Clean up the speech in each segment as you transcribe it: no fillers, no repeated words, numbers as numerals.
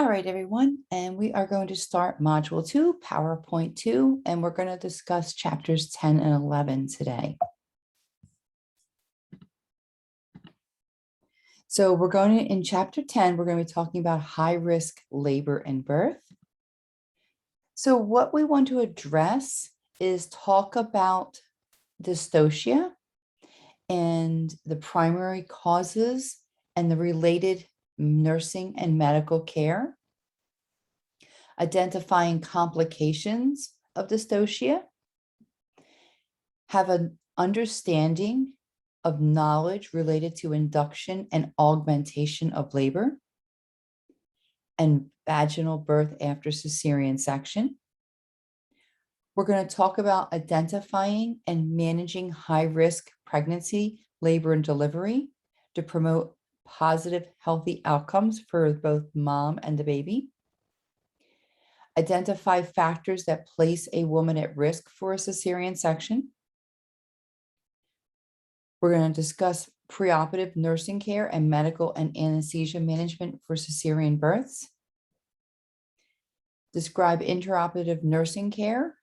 All right, everyone, and we are going to start Module 2, PowerPoint 2, and we're going to discuss chapters 10 and 11 today. So we're going to, in chapter 10, we're going to be talking about high-risk labor and birth. So what we want to address is talk about dystocia and the primary causes and the related nursing and medical care, identifying complications of dystocia, have an understanding of knowledge related to induction and augmentation of labor, and vaginal birth after cesarean section. We're going to talk about identifying and managing high-risk pregnancy, labor, and delivery to promote positive, healthy outcomes for both mom and the baby. Identify factors that place a woman at risk for a cesarean section. We're going to discuss preoperative nursing care and medical and anesthesia management for cesarean births. Describe intraoperative nursing care,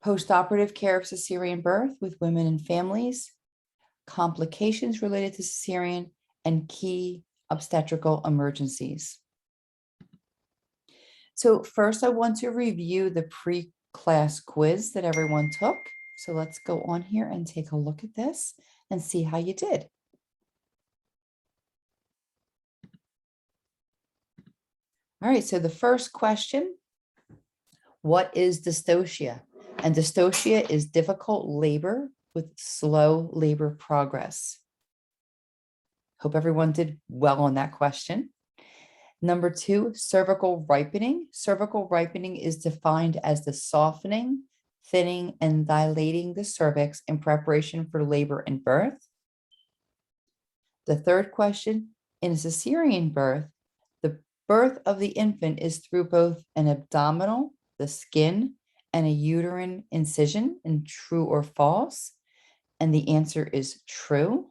postoperative care of cesarean birth with women and families, complications related to cesarean, and key obstetrical emergencies. So first, I want to review the pre-class quiz that everyone took. So let's go on here and take a look at this and see how you did. All right, so the first question, what is dystocia? And dystocia is difficult labor with slow labor progress. Hope everyone did well on that question. Number 2, cervical ripening. Cervical ripening is defined as the softening, thinning, and dilating the cervix in preparation for labor and birth. The third question, in a cesarean birth, the birth of the infant is through both an abdominal, the skin, and a uterine incision, and true or false? And the answer is true.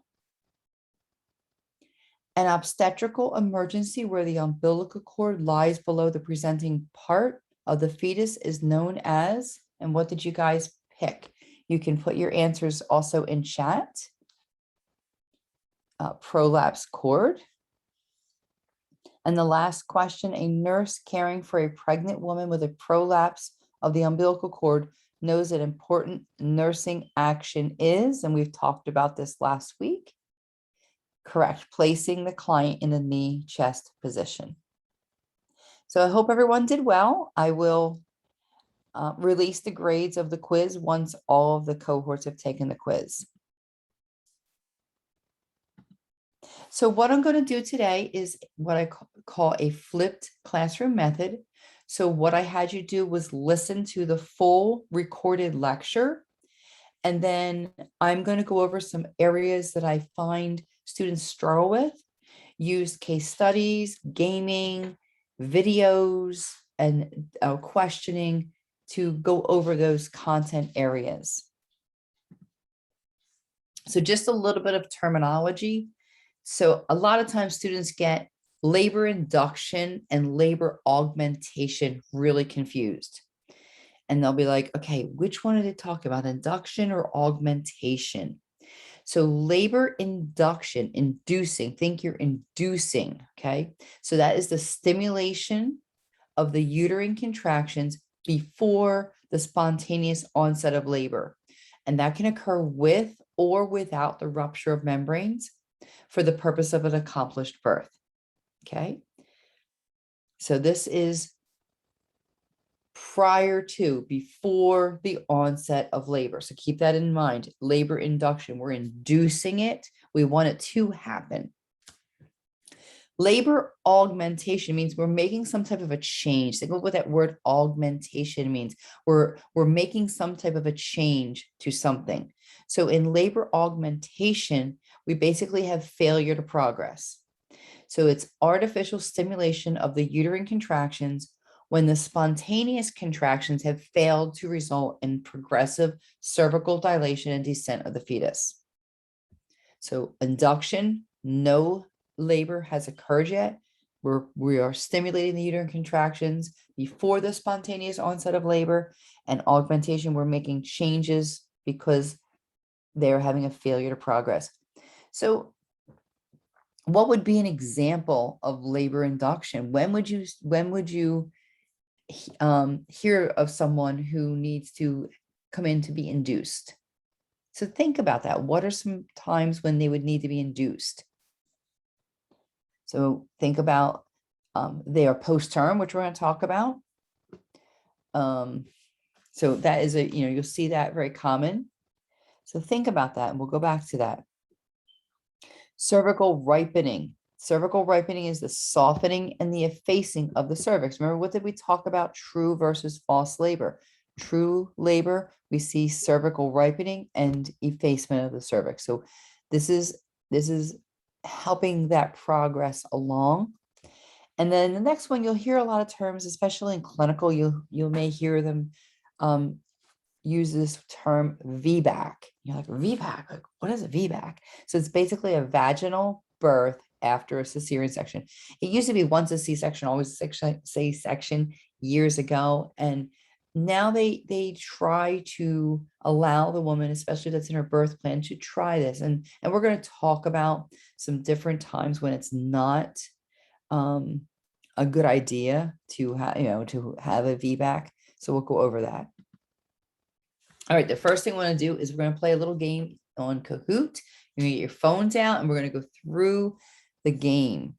An obstetrical emergency where the umbilical cord lies below the presenting part of the fetus is known as, and what did you guys pick? You can put your answers also in chat. Prolapse cord. And the last question, a nurse caring for a pregnant woman with a prolapse of the umbilical cord knows that important nursing action is, and we've talked about this last week, correct, placing the client in the knee chest position. So I hope everyone did well. I will release the grades of the quiz once all of the cohorts have taken the quiz. So what I'm going to do today is what I call a flipped classroom method. So what I had you do was listen to the full recorded lecture, and then I'm going to go over some areas that I find students struggle with, use case studies, gaming, videos, and questioning to go over those content areas. So just a little bit of terminology. So a lot of times students get labor induction and labor augmentation really confused. And they'll be like, okay, which one are they talking about, induction or augmentation? So labor induction, inducing, think you're inducing, okay? So that is the stimulation of the uterine contractions before the spontaneous onset of labor. And that can occur with or without the rupture of membranes for the purpose of an accomplished birth, okay? So this is prior to, before the onset of labor. So keep that in mind. Labor induction, we're inducing it. We want it to happen. Labor augmentation means we're making some type of a change. Think of what that word augmentation means. We're making some type of a change to something. So in labor augmentation, we basically have failure to progress. So it's artificial stimulation of the uterine contractions when the spontaneous contractions have failed to result in progressive cervical dilation and descent of the fetus. So induction, no labor has occurred yet. We are stimulating the uterine contractions before the spontaneous onset of labor, and augmentation, we're making changes because they're having a failure to progress. So what would be an example of labor induction? When would you hear of someone who needs to come in to be induced? So think about that. What are some times when they would need to be induced? So think about they are post-term, which we're going to talk about. So that is you'll see that very common. So think about that, and we'll go back to that. Cervical ripening. Cervical ripening is the softening and the effacing of the cervix. Remember, what did we talk about? True versus false labor. True labor, we see cervical ripening and effacement of the cervix. So this is helping that progress along. And then the next one, you'll hear a lot of terms, especially in clinical, you may hear them use this term VBAC. You're like, VBAC, like, what is a VBAC? So it's basically a vaginal birth after a cesarean section. It used to be once a C-section, always a C-section years ago. And now they try to allow the woman, especially that's in her birth plan, to try this. And we're going to talk about some different times when it's not a good idea to have a VBAC. So we'll go over that. All right, the first thing we want to do is we're going to play a little game on Kahoot. You're going to get your phones out and we're going to go through the game.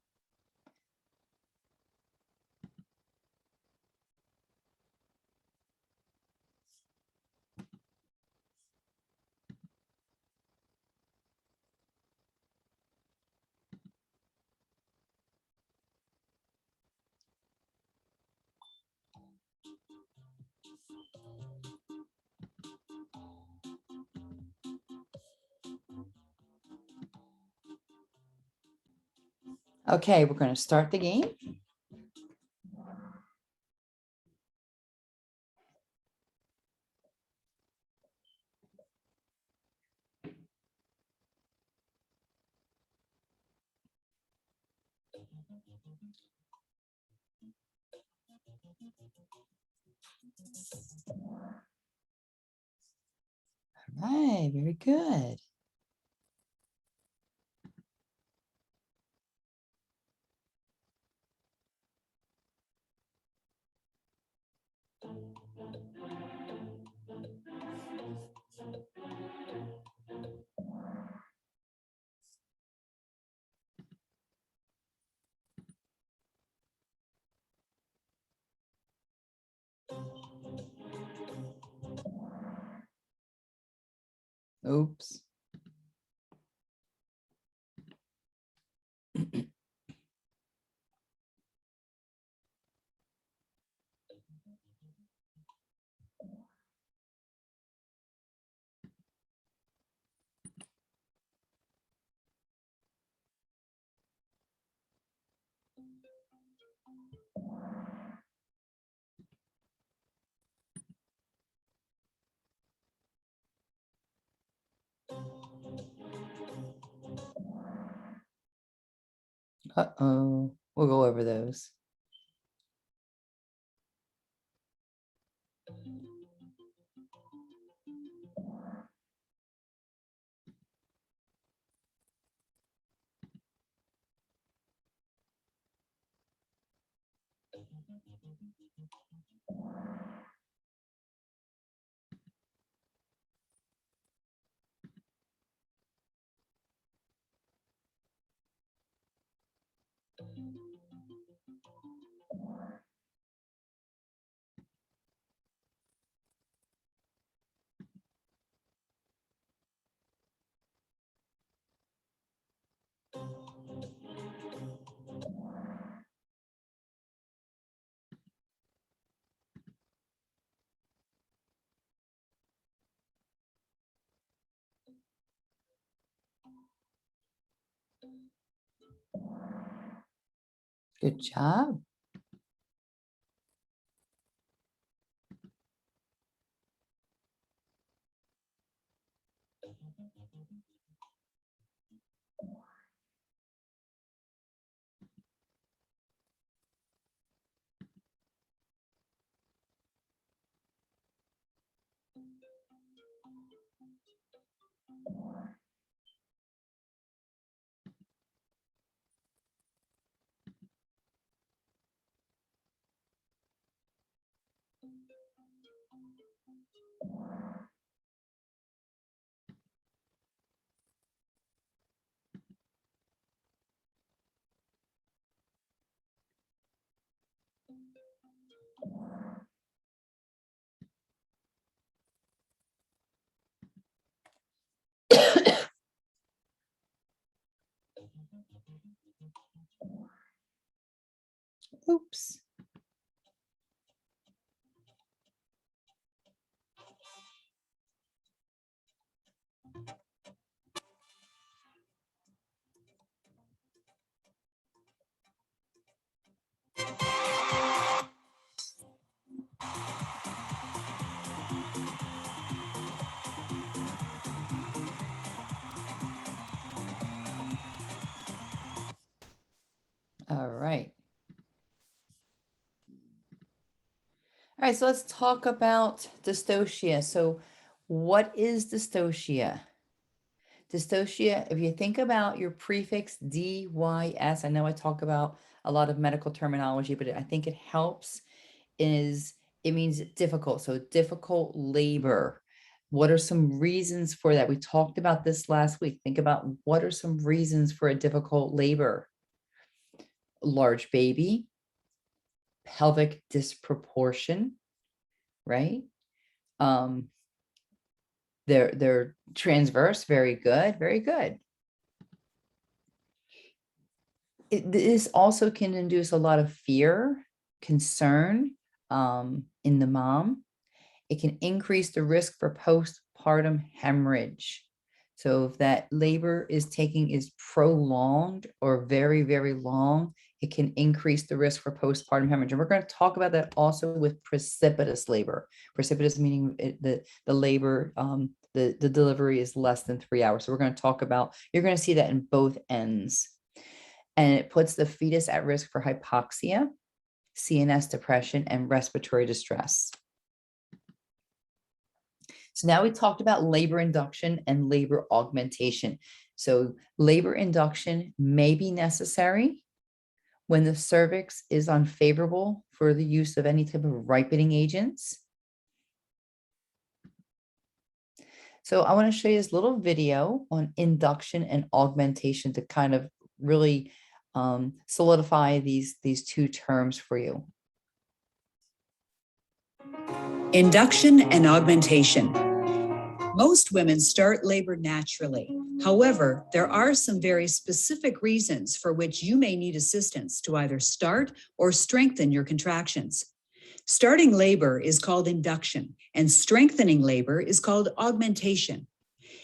Okay, we're going to start the game. All right, very good. Oops. Uh-oh. We'll go over those. Good job. Oops. All right. All right, so let's talk about dystocia. So what is dystocia? Dystocia, if you think about your prefix DYS, I know I talk about a lot of medical terminology, but I think it helps it means difficult. So difficult labor. What are some reasons for that? We talked about this last week. Think about what are some reasons for a difficult labor? Large baby, pelvic disproportion, right? They're transverse, very good, very good. This also can induce a lot of fear, concern in the mom. It can increase the risk for postpartum hemorrhage. So if that labor is prolonged or very, very long, it can increase the risk for postpartum hemorrhage. And we're going to talk about that also with precipitous labor. Precipitous meaning the labor, the delivery is less than 3 hours. So we're going to talk about, you're going to see that in both ends. And it puts the fetus at risk for hypoxia, CNS depression, and respiratory distress. So now we talked about labor induction and labor augmentation. So labor induction may be necessary when the cervix is unfavorable for the use of any type of ripening agents. So I want to show you this little video on induction and augmentation to kind of really solidify these two terms for you. Induction and augmentation. Most women start labor naturally. However, there are some very specific reasons for which you may need assistance to either start or strengthen your contractions. Starting labor is called induction, and strengthening labor is called augmentation.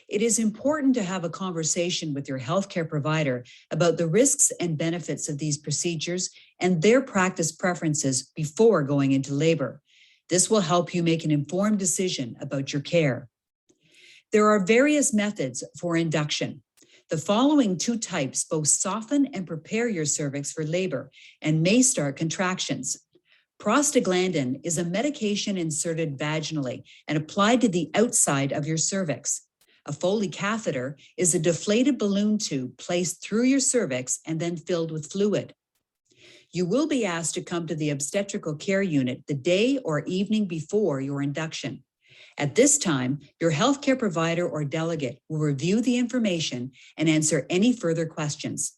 It is important to have a conversation with your healthcare provider about the risks and benefits of these procedures and their practice preferences before going into labor. This will help you make an informed decision about your care. There are various methods for induction. The following two types both soften and prepare your cervix for labor and may start contractions. Prostaglandin is a medication inserted vaginally and applied to the outside of your cervix. A Foley catheter is a deflated balloon tube placed through your cervix and then filled with fluid. You will be asked to come to the obstetrical care unit the day or evening before your induction. At this time, your healthcare provider or delegate will review the information and answer any further questions.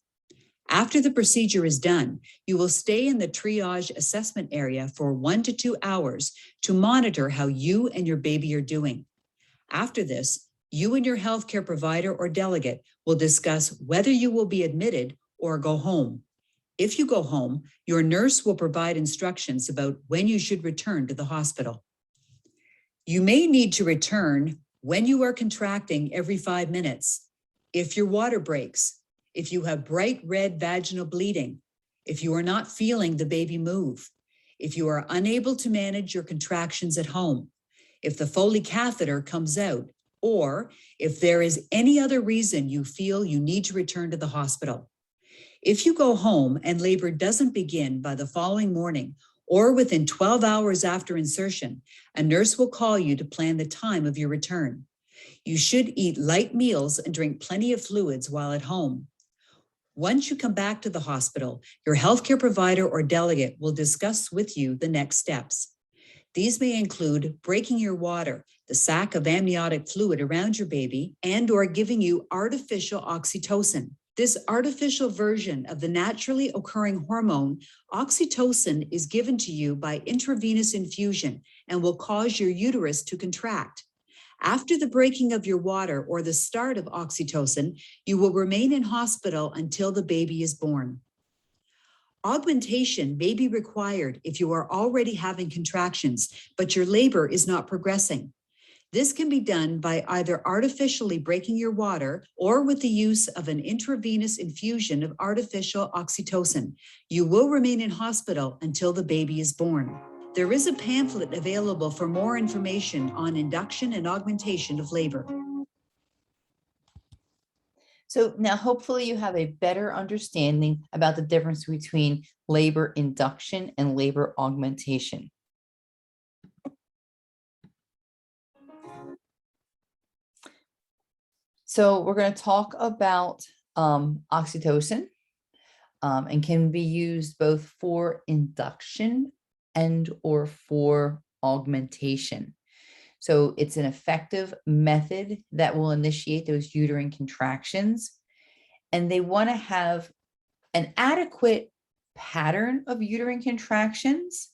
After the procedure is done, you will stay in the triage assessment area for 1 to 2 hours to monitor how you and your baby are doing. After this, you and your healthcare provider or delegate will discuss whether you will be admitted or go home. If you go home, your nurse will provide instructions about when you should return to the hospital. You may need to return when you are contracting every 5 minutes, if your water breaks, if you have bright red vaginal bleeding, if you are not feeling the baby move, if you are unable to manage your contractions at home, if the Foley catheter comes out, or if there is any other reason you feel you need to return to the hospital. If you go home and labor doesn't begin by the following morning or within 12 hours after insertion, a nurse will call you to plan the time of your return. You should eat light meals and drink plenty of fluids while at home. Once you come back to the hospital, your healthcare provider or delegate will discuss with you the next steps. These may include breaking your water, the sac of amniotic fluid around your baby, and/or giving you artificial oxytocin. This artificial version of the naturally occurring hormone, oxytocin, is given to you by intravenous infusion and will cause your uterus to contract. After the breaking of your water or the start of oxytocin, you will remain in hospital until the baby is born. Augmentation may be required if you are already having contractions, but your labor is not progressing. This can be done by either artificially breaking your water or with the use of an intravenous infusion of artificial oxytocin. You will remain in hospital until the baby is born. There is a pamphlet available for more information on induction and augmentation of labor. So now hopefully you have a better understanding about the difference between labor induction and labor augmentation. So we're going to talk about oxytocin and can be used both for induction and or for augmentation. So it's an effective method that will initiate those uterine contractions. And they want to have an adequate pattern of uterine contractions,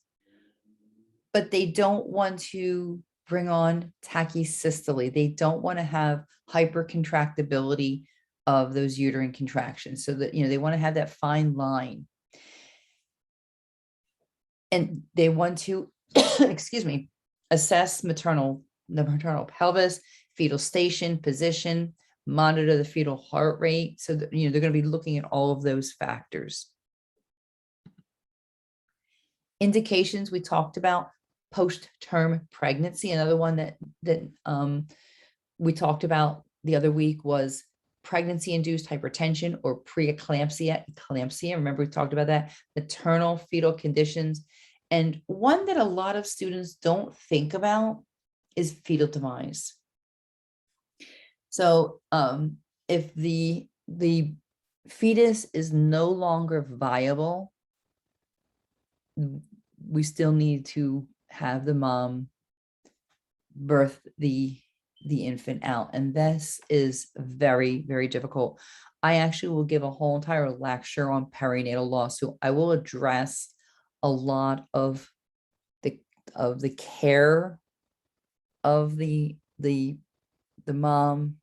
but they don't want to bring on tachysystole. They don't want to have hypercontractibility of those uterine contractions, so that, they want to have that fine line. And they want to, excuse me, assess the maternal pelvis, fetal station, position, monitor the fetal heart rate. So that, they're going to be looking at all of those factors. Indications we talked about: post-term pregnancy. Another one that we talked about the other week was pregnancy-induced hypertension or preeclampsia, eclampsia. Remember, we talked about that. Maternal fetal conditions. And one that a lot of students don't think about is fetal demise. So if the fetus is no longer viable, we still need to have the mom birth the infant out. And this is very, very difficult. I actually will give a whole entire lecture on perinatal loss. So I will address a lot of the care of the mom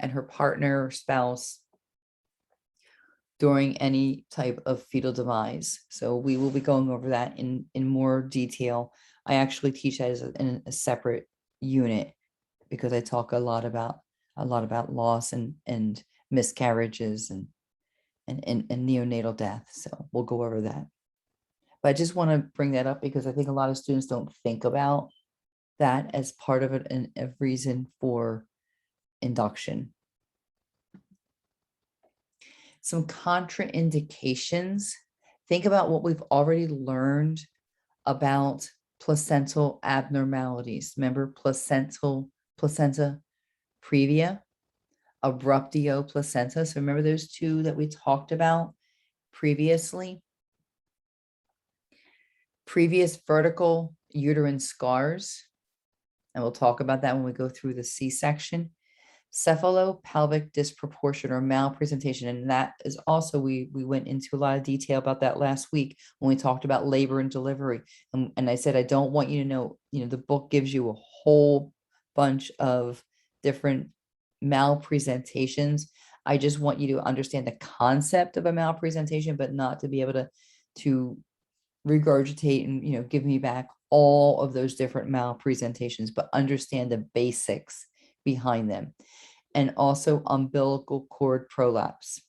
and her partner or spouse during any type of fetal demise. So we will be going over that in more detail. I actually teach that as a separate unit because I talk a lot about loss and miscarriages and neonatal death. So we'll go over that. But I just want to bring that up because I think a lot of students don't think about that as part of it and a reason for induction. Some contraindications. Think about what we've already learned about placental abnormalities. Remember placenta previa, abruptio placenta. So remember those two that we talked about previously. Previous vertical uterine scars. And we'll talk about that when we go through the C-section. Cephalopelvic disproportion or malpresentation. And that is also, we went into a lot of detail about that last week when we talked about labor and delivery. And I said, I don't want you to know, the book gives you a whole bunch of different malpresentations. I just want you to understand the concept of a malpresentation, but not to be able to regurgitate and, give me back all of those different malpresentations, but understand the basics behind them. And also umbilical cord prolapse.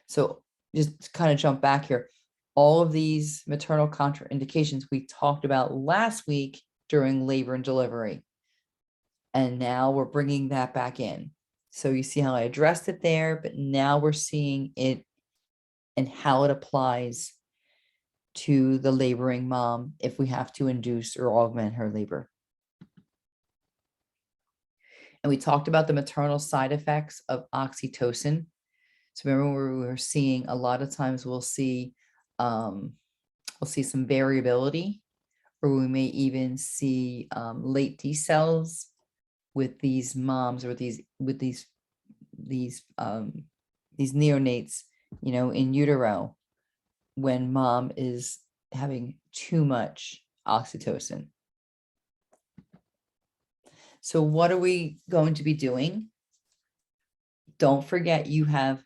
So just kind of jump back here. All of these maternal contraindications we talked about last week during labor and delivery. And now we're bringing that back in. So you see how I addressed it there, but now we're seeing it and how it applies to the laboring mom if we have to induce or augment her labor. And we talked about the maternal side effects of oxytocin. So remember, we were seeing a lot of times we'll see some variability, or we may even see late decels with these moms or these neonates, in utero when mom is having too much oxytocin. So what are we going to be doing? Don't forget you have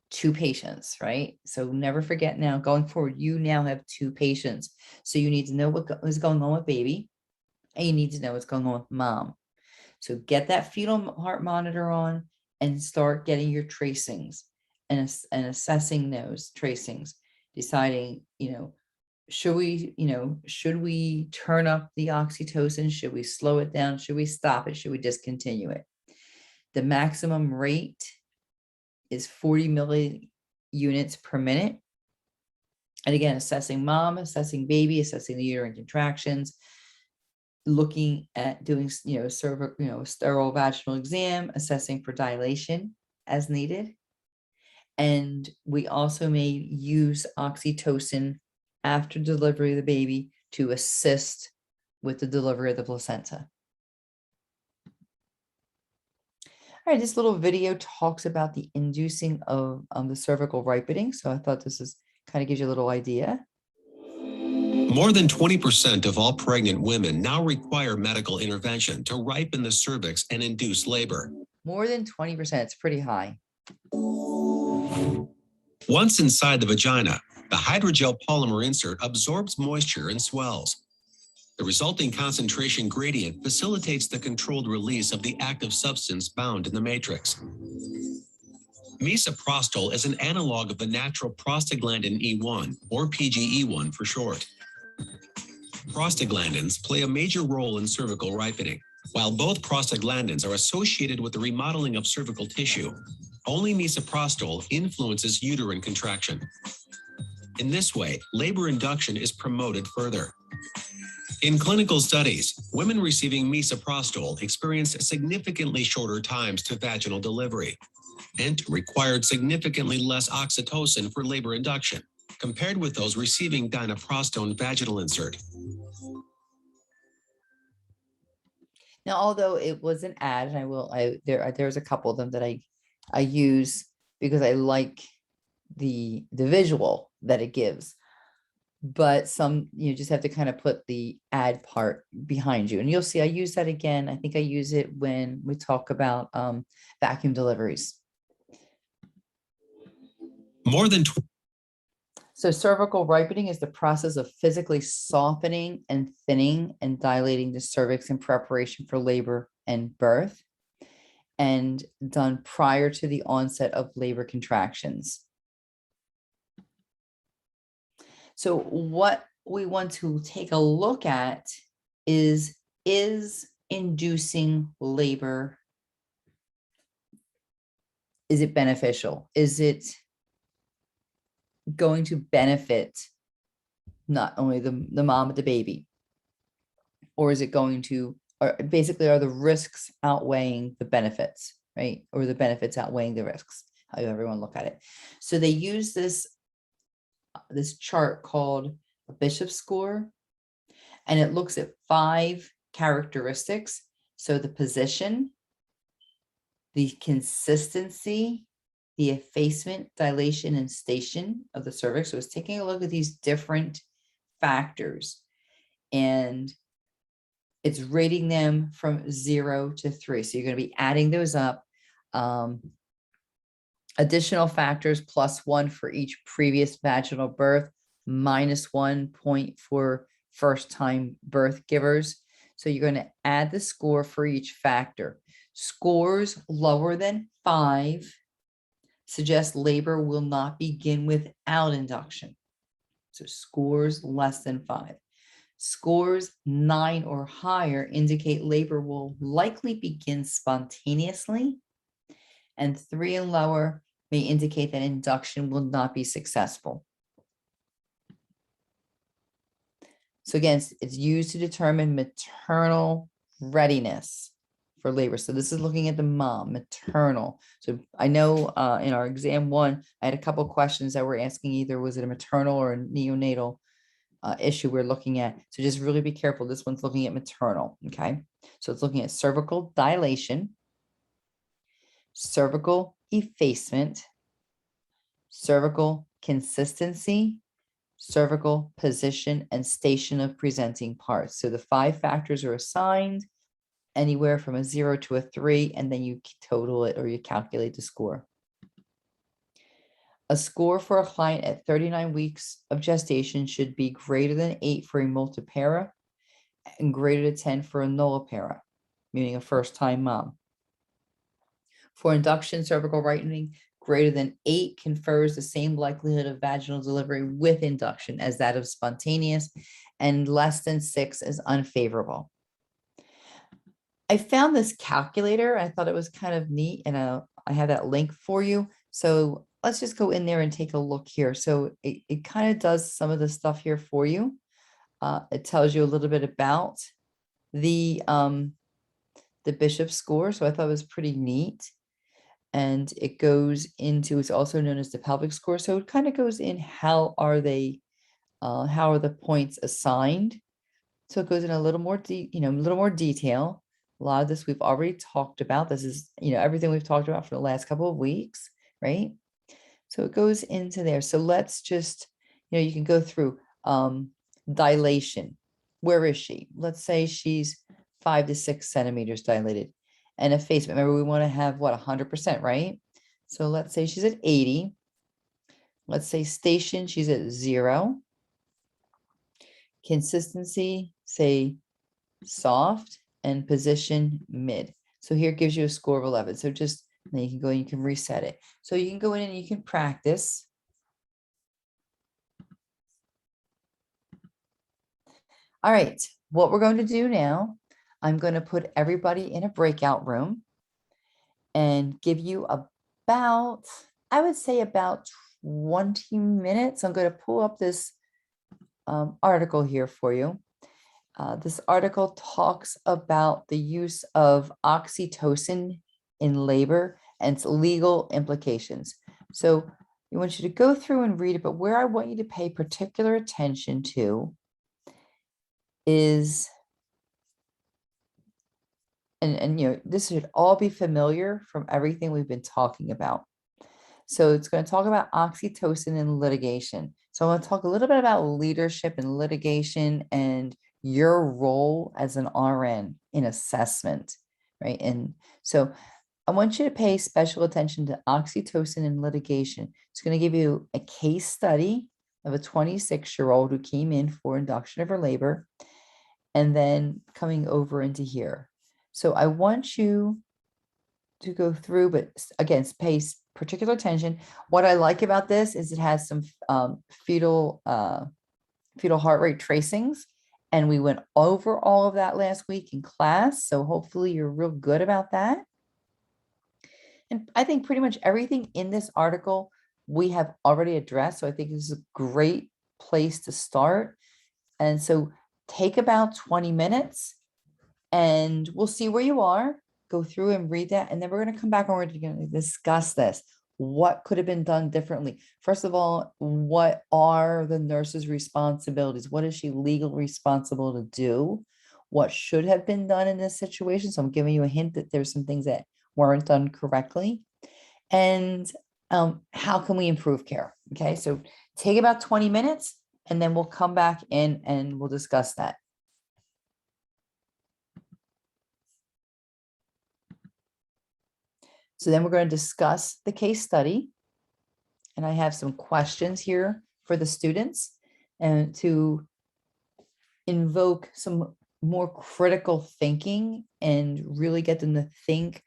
two patients, right? So never forget now going forward, you now have two patients. So you need to know what is going on with baby, and you need to know what's going on with mom. So get that fetal heart monitor on and start getting your tracings and assessing those tracings, deciding, should we turn up the oxytocin? Should we slow it down? Should we stop it? Should we discontinue it? The maximum rate is 40 milliunits per minute. And again, assessing mom, assessing baby, assessing the uterine contractions, looking at doing, sterile vaginal exam, assessing for dilation as needed. And we also may use oxytocin after delivery of the baby to assist with the delivery of the placenta. All right, this little video talks about the inducing of the cervical ripening. So I thought this is kind of gives you a little idea. More than 20% of all pregnant women now require medical intervention to ripen the cervix and induce labor. More than 20%, it's pretty high. Once inside the vagina, the hydrogel polymer insert absorbs moisture and swells. The resulting concentration gradient facilitates the controlled release of the active substance bound in the matrix. Misoprostol is an analog of the natural prostaglandin E1, or PGE1 for short. Prostaglandins play a major role in cervical ripening. While both prostaglandins are associated with the remodeling of cervical tissue, only misoprostol influences uterine contraction. In this way, labor induction is promoted further. In clinical studies, women receiving misoprostol experienced significantly shorter times to vaginal delivery and required significantly less oxytocin for labor induction compared with those receiving dinoprostone vaginal insert. Now, although it was an ad, and there's a couple of them that I use because I like the visual that it gives. But some, you just have to kind of put the ad part behind you. And you'll see I use that again. I think I use it when we talk about vacuum deliveries. So cervical ripening is the process of physically softening and thinning and dilating the cervix in preparation for labor and birth, and done prior to the onset of labor contractions. So what we want to take a look at is inducing labor, is it beneficial? Is it going to benefit not only the mom but the baby? Or is it going to, or basically are the risks outweighing the benefits, right? Or the benefits outweighing the risks, however everyone look at it. So they use this chart called a Bishop score, and it looks at 5 characteristics. So the position, the consistency, the effacement, dilation, and station of the cervix. So it's taking a look at these different factors, and it's rating them from 0 to 3. So you're going to be adding those up. Additional factors +1 for each previous vaginal birth, -1 point for first-time birth givers. So you're going to add the score for each factor. Scores lower than 5 suggest labor will not begin without induction. So scores less than 5. Scores 9 or higher indicate labor will likely begin spontaneously, and 3 and lower may indicate that induction will not be successful. So again, it's used to determine maternal readiness for labor. So this is looking at the mom, maternal. So I know in our exam 1, I had a couple of questions that were asking either was it a maternal or a neonatal issue we're looking at. So just really be careful. This one's looking at maternal, okay? So it's looking at cervical dilation, cervical effacement, cervical consistency, cervical position, and station of presenting parts. So the 5 factors are assigned. anywhere from a 0 to a 3, and then you total it or you calculate the score. A score for a client at 39 weeks of gestation should be greater than 8 for a multipara and greater than 10 for a nullipara, meaning a first-time mom. For induction cervical ripening, greater than 8 confers the same likelihood of vaginal delivery with induction as that of spontaneous, and less than 6 is unfavorable. I found this calculator. I thought it was kind of neat, and I have that link for you. So let's just go in there and take a look here. So it kind of does some of the stuff here for you. It tells you a little bit about the bishop score. So I thought it was pretty neat. And it goes into, it's also known as the pelvic score. So it kind of goes in, how are the points assigned? So it goes in a little more a little more detail. A lot of this we've already talked about. This is, everything we've talked about for the last couple of weeks, right? So it goes into there. So let's just, you can go through dilation. Where is she? Let's say she's 5 to 6 centimeters dilated. And effacement, remember, we want to have what, 100%, right? So let's say she's at 80. Let's say station, she's at 0. Consistency, say soft, and position mid. So here it gives you a score of 11. So just, then you can go and you can reset it. So you can go in and you can practice. All right, what we're going to do now, I'm going to put everybody in a breakout room and give you about, I would say about 20 minutes. I'm going to pull up this article here for you. This article talks about the use of oxytocin in labor and its legal implications. So I want you to go through and read it, but where I want you to pay particular attention to is, and this should all be familiar from everything we've been talking about. So it's going to talk about oxytocin and litigation. So I want to talk a little bit about leadership and litigation and your role as an RN in assessment, right? And so I want you to pay special attention to oxytocin and litigation. It's going to give you a case study of a 26-year-old who came in for induction of her labor and then coming over into here. So I want you to go through, but again, pay particular attention. What I like about this is it has some fetal heart rate tracings, and we went over all of that last week in class. So hopefully you're real good about that. And I think pretty much everything in this article we have already addressed. So I think this is a great place to start. And so take about 20 minutes and we'll see where you are. Go through and read that. And then we're going to come back and we're going to discuss this. What could have been done differently? First of all, what are the nurse's responsibilities? What is she legally responsible to do? What should have been done in this situation? So I'm giving you a hint that there's some things that weren't done correctly. And how can we improve care? Okay, so take about 20 minutes and then we'll come back in and we'll discuss that. So then we're going to discuss the case study. And I have some questions here for the students and to invoke some more critical thinking and really get them to think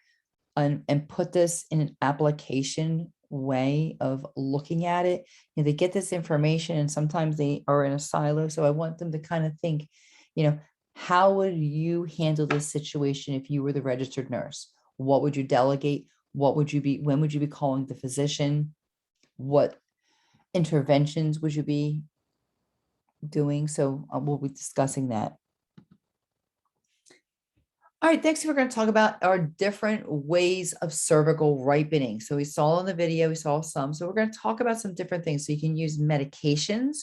and put this in an application way of looking at it. They get this information and sometimes they are in a silo. So I want them to kind of think, how would you handle this situation if you were the registered nurse? What would you delegate? When would you be calling the physician? What interventions would you be doing? So we'll be discussing that. All right, next we're going to talk about our different ways of cervical ripening. So we saw in the video, we saw some. So we're going to talk about some different things. So you can use medications.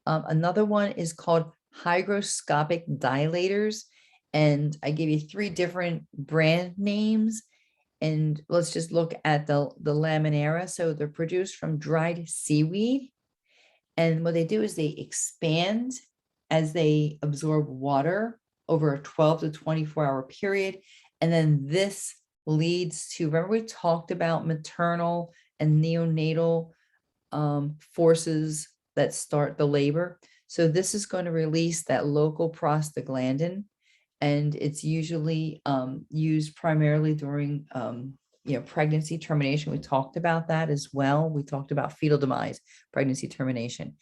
Another one is called hygroscopic dilators. And I gave you 3 different brand names. And let's just look at the laminara. So they're produced from dried seaweed. And what they do is they expand as they absorb water. over a 12 to 24-hour period. And then this leads to, remember we talked about maternal and neonatal forces that start the labor. So this is going to release that local prostaglandin, and it's usually used primarily during pregnancy termination. We talked about that as well. We talked about fetal demise, pregnancy termination.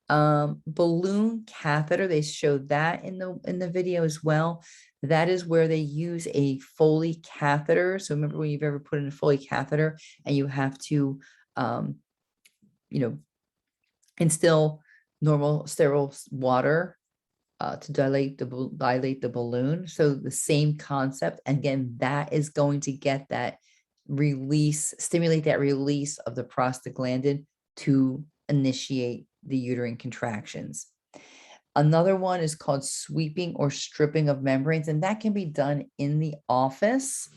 Balloon catheter, they showed that in the video as well. That is where they use a Foley catheter. So remember when you've ever put in a Foley catheter and you have to instill normal sterile water to dilate the balloon. So the same concept. And again, that is going to get that release, stimulate that release of the prostaglandin to initiate the uterine contractions. Another one is called sweeping or stripping of membranes, and that can be done in the office.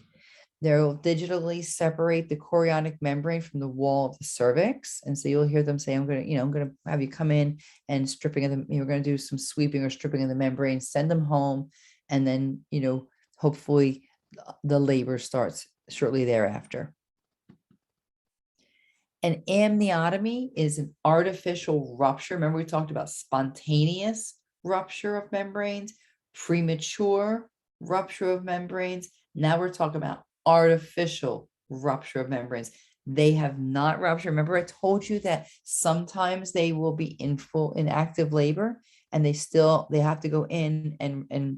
They'll digitally separate the chorionic membrane from the wall of the cervix. And so you'll hear them say, I'm going to have you come in and stripping of them. You're going to do some sweeping or stripping of the membrane, send them home. And then, hopefully the labor starts shortly thereafter. An amniotomy is an artificial rupture. Remember, we talked about spontaneous rupture of membranes, premature rupture of membranes. Now we're talking about artificial rupture of membranes. They have not ruptured. Remember, I told you that sometimes they will be in active labor and they have to go in and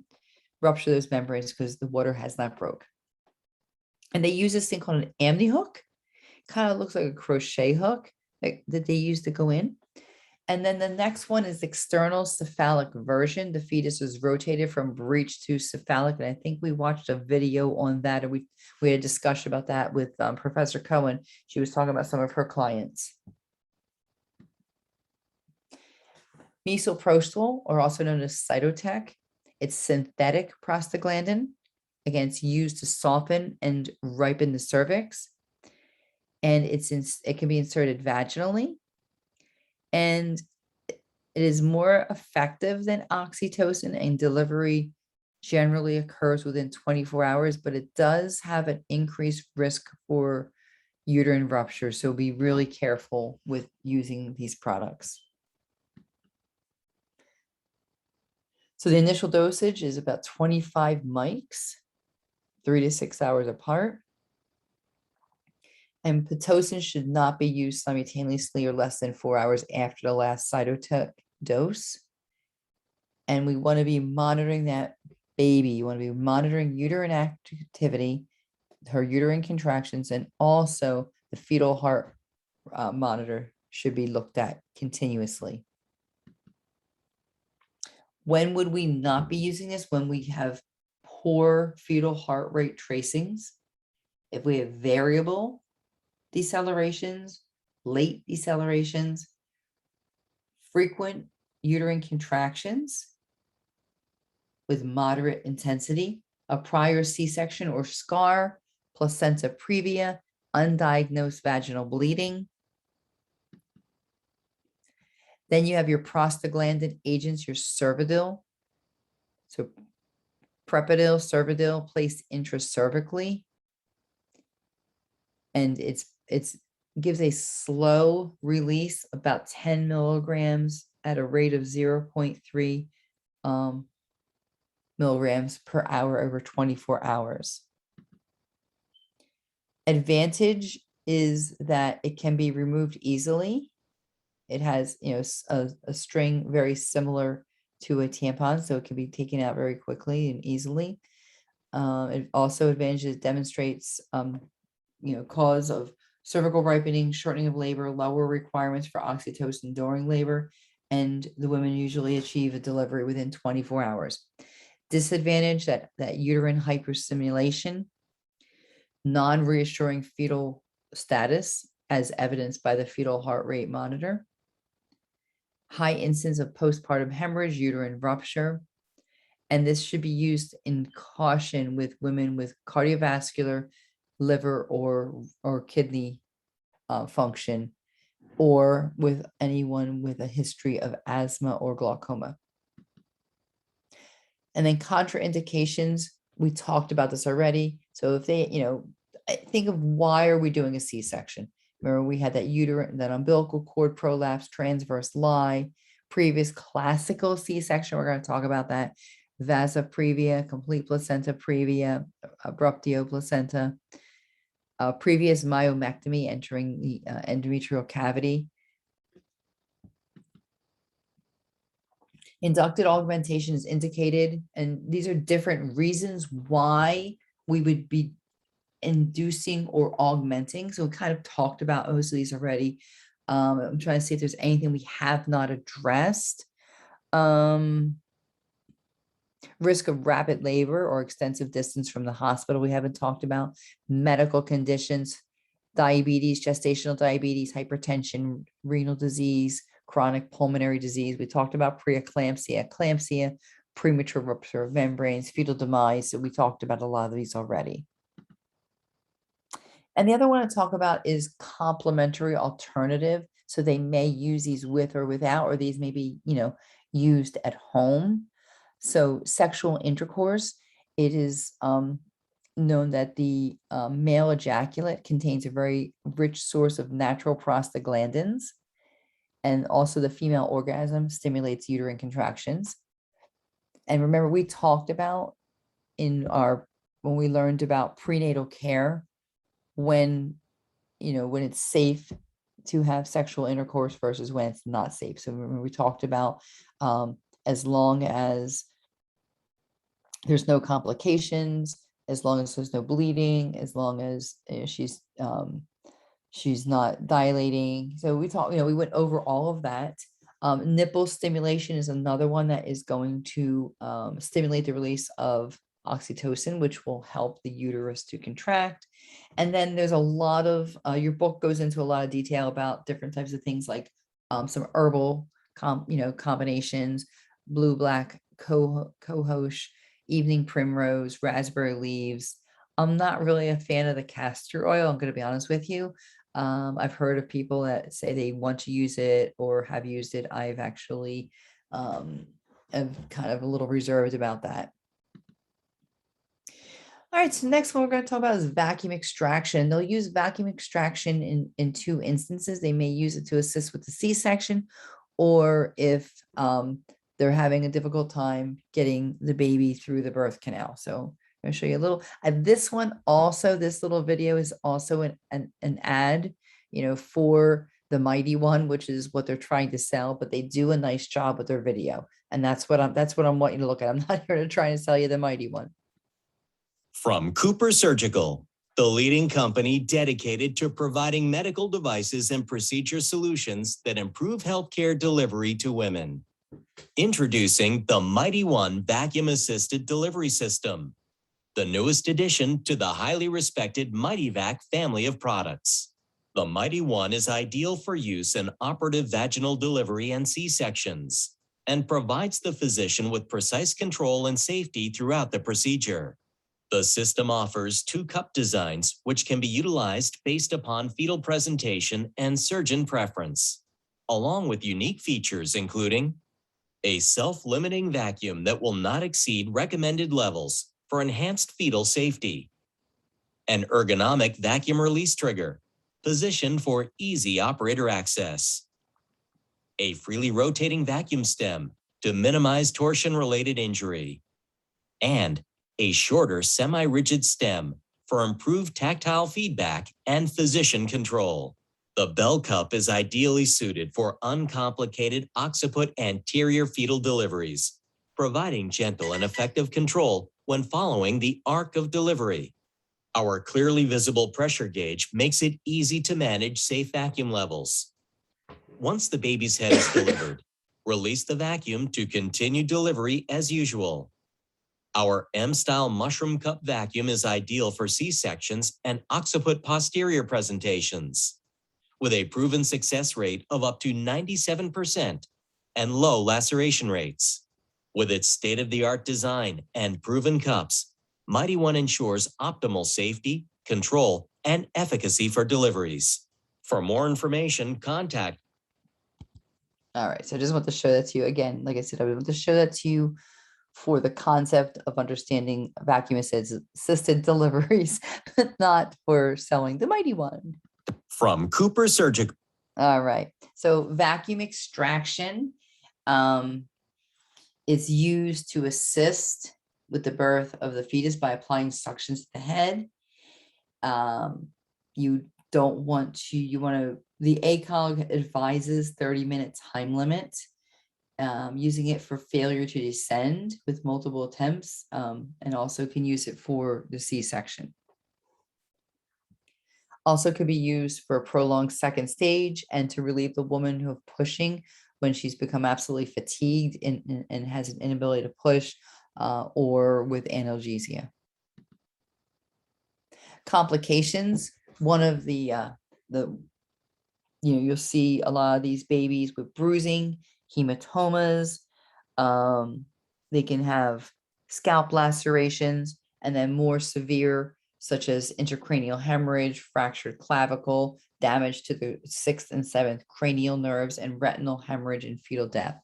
rupture those membranes because the water has not broke. And they use this thing called an amni hook. Kind of looks like a crochet hook that they use to go in. And then the next one is external cephalic version. The fetus is rotated from breech to cephalic. And I think we watched a video on that. And we had a discussion about that with Professor Cohen. She was talking about some of her clients. Misoprostol, or also known as Cytotec, it's synthetic prostaglandin. Again, it's used to soften and ripen the cervix. And it can be inserted vaginally. And it is more effective than oxytocin, and delivery generally occurs within 24 hours, but it does have an increased risk for uterine rupture. So be really careful with using these products. So the initial dosage is about 25 mics, 3 to 6 hours apart. And Pitocin should not be used simultaneously or less than 4 hours after the last Cytotec dose. And we want to be monitoring that baby. You want to be monitoring uterine activity, her uterine contractions, and also the fetal heart monitor should be looked at continuously. When would we not be using this? When we have poor fetal heart rate tracings, if we have variable decelerations, late decelerations, frequent uterine contractions with moderate intensity, a prior C-section or scar, placenta previa, undiagnosed vaginal bleeding. Then you have your prostaglandin agents, your Cervidil. So Prepidil, Cervidil placed intracervically. And it gives a slow release, about 10 milligrams at a rate of 0.3 milligrams per hour over 24 hours. Advantage is that it can be removed easily. It has, a string very similar to a tampon, so it can be taken out very quickly and easily. It also demonstrates, cause of cervical ripening, shortening of labor, lower requirements for oxytocin during labor, and the women usually achieve a delivery within 24 hours. Disadvantage, that uterine hyperstimulation, non-reassuring fetal status as evidenced by the fetal heart rate monitor, high incidence of postpartum hemorrhage, uterine rupture, and this should be used in caution with women with cardiovascular, liver, or kidney function, or with anyone with a history of asthma or glaucoma. And then contraindications, we talked about this already. So if they, think of why are we doing a C-section? Remember, we had that uterine, that umbilical cord prolapse, transverse lie, previous classical C-section. We're going to talk about that. Vasa previa, complete placenta previa, abruptio placenta, previous myomectomy entering the endometrial cavity. Inducted augmentation is indicated, and these are different reasons why we would be inducing or augmenting. So we kind of talked about most of these already. I'm trying to see if there's anything we have not addressed. Risk of rapid labor or extensive distance from the hospital, we haven't talked about. Medical conditions, diabetes, gestational diabetes, hypertension, renal disease, chronic pulmonary disease. We talked about preeclampsia, eclampsia, premature rupture of membranes, fetal demise. So we talked about a lot of these already. And the other one to talk about is complementary alternative. So they may use these with or without, or these may be, used at home. So sexual intercourse, it is known that the male ejaculate contains a very rich source of natural prostaglandins. And also the female orgasm stimulates uterine contractions. And remember, we talked about when we learned about prenatal care, when it's safe to have sexual intercourse versus when it's not safe. So remember, we talked about as long as there's no complications, as long as there's no bleeding, as long as she's not dilating. So we talked, we went over all of that. Nipple stimulation is another one that is going to stimulate the release of oxytocin, which will help the uterus to contract. And then there's a lot of, your book goes into a lot of detail about different types of things like some herbal combinations, blue, black, cohosh, evening primrose, raspberry leaves. I'm not really a fan of the castor oil, I'm going to be honest with you. I've heard of people that say they want to use it or have used it. I've actually am kind of a little reserved about that. All right, so next one we're going to talk about is vacuum extraction. They'll use vacuum extraction in two instances. They may use it to assist with the C-section, or if they're having a difficult time getting the baby through the birth canal. So I'm going to show you a little. This one also, this little video is also an ad, for the Mighty One, which is what they're trying to sell, but they do a nice job with their video. And that's what I'm wanting to look at. I'm not here to try and sell you the Mighty One. From Cooper Surgical, the leading company dedicated to providing medical devices and procedure solutions that improve healthcare delivery to women. Introducing the Mighty One vacuum-assisted delivery system, the newest addition to the highly respected MightyVac family of products. The Mighty One is ideal for use in operative vaginal delivery and C-sections, and provides the physician with precise control and safety throughout the procedure. The system offers 2 cup designs, which can be utilized based upon fetal presentation and surgeon preference, along with unique features including a self-limiting vacuum that will not exceed recommended levels for enhanced fetal safety, an ergonomic vacuum release trigger positioned for easy operator access, a freely rotating vacuum stem to minimize torsion-related injury, and a shorter semi-rigid stem for improved tactile feedback and physician control. The Bell Cup is ideally suited for uncomplicated occiput anterior fetal deliveries, providing gentle and effective control when following the arc of delivery. Our clearly visible pressure gauge makes it easy to manage safe vacuum levels. Once the baby's head is delivered, release the vacuum to continue delivery as usual. Our M-style mushroom cup vacuum is ideal for C-sections and occiput posterior presentations, with a proven success rate of up to 97% and low laceration rates. With its state-of-the-art design and proven cups, Mighty One ensures optimal safety, control, and efficacy for deliveries. For more information, contact. All right, so I just want to show that to you again. Like I said, I want to show that to you for the concept of understanding vacuum assisted deliveries, but not for selling the mighty one. From Cooper Surgical. All right. So vacuum extraction is used to assist with the birth of the fetus by applying suctions to the head. You don't want to, the ACOG advises 30-minute time limit, using it for failure to descend with multiple attempts, and also can use it for the C-section. Also could be used for a prolonged second stage and to relieve the woman of pushing when she's become absolutely fatigued and has an inability to push, or with analgesia. Complications, one of you'll see a lot of these babies with bruising, hematomas. They can have scalp lacerations, and then more severe, such as intracranial hemorrhage, fractured clavicle, damage to the 6th and 7th cranial nerves, and retinal hemorrhage and fetal death.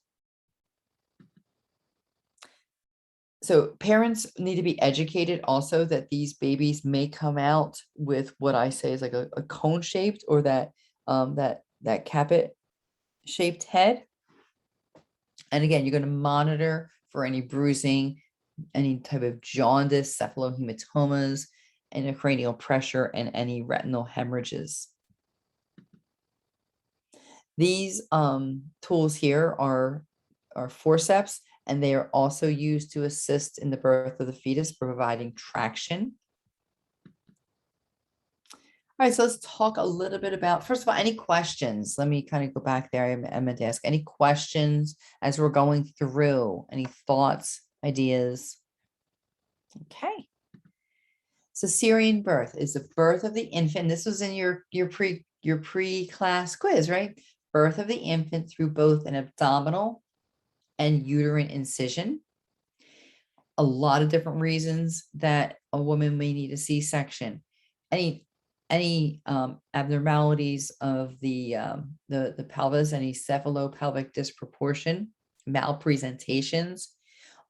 So parents need to be educated also that these babies may come out with what I say is like a cone shaped, or that capet shaped head. And again, you're going to monitor for any bruising, any type of jaundice, cephalohematomas, intracranial pressure, and any retinal hemorrhages. These tools here are forceps, and they are also used to assist in the birth of the fetus, providing traction. All right, so let's talk a little bit about, first of all, any questions? Let me kind of go back there. I meant to ask any questions as we're going through, any thoughts, ideas? Okay. Cesarean birth is the birth of the infant. This was in your pre-class quiz, right? Birth of the infant through both an abdominal and uterine incision. A lot of different reasons that a woman may need a C-section. Any abnormalities of the pelvis, any cephalopelvic disproportion, malpresentations,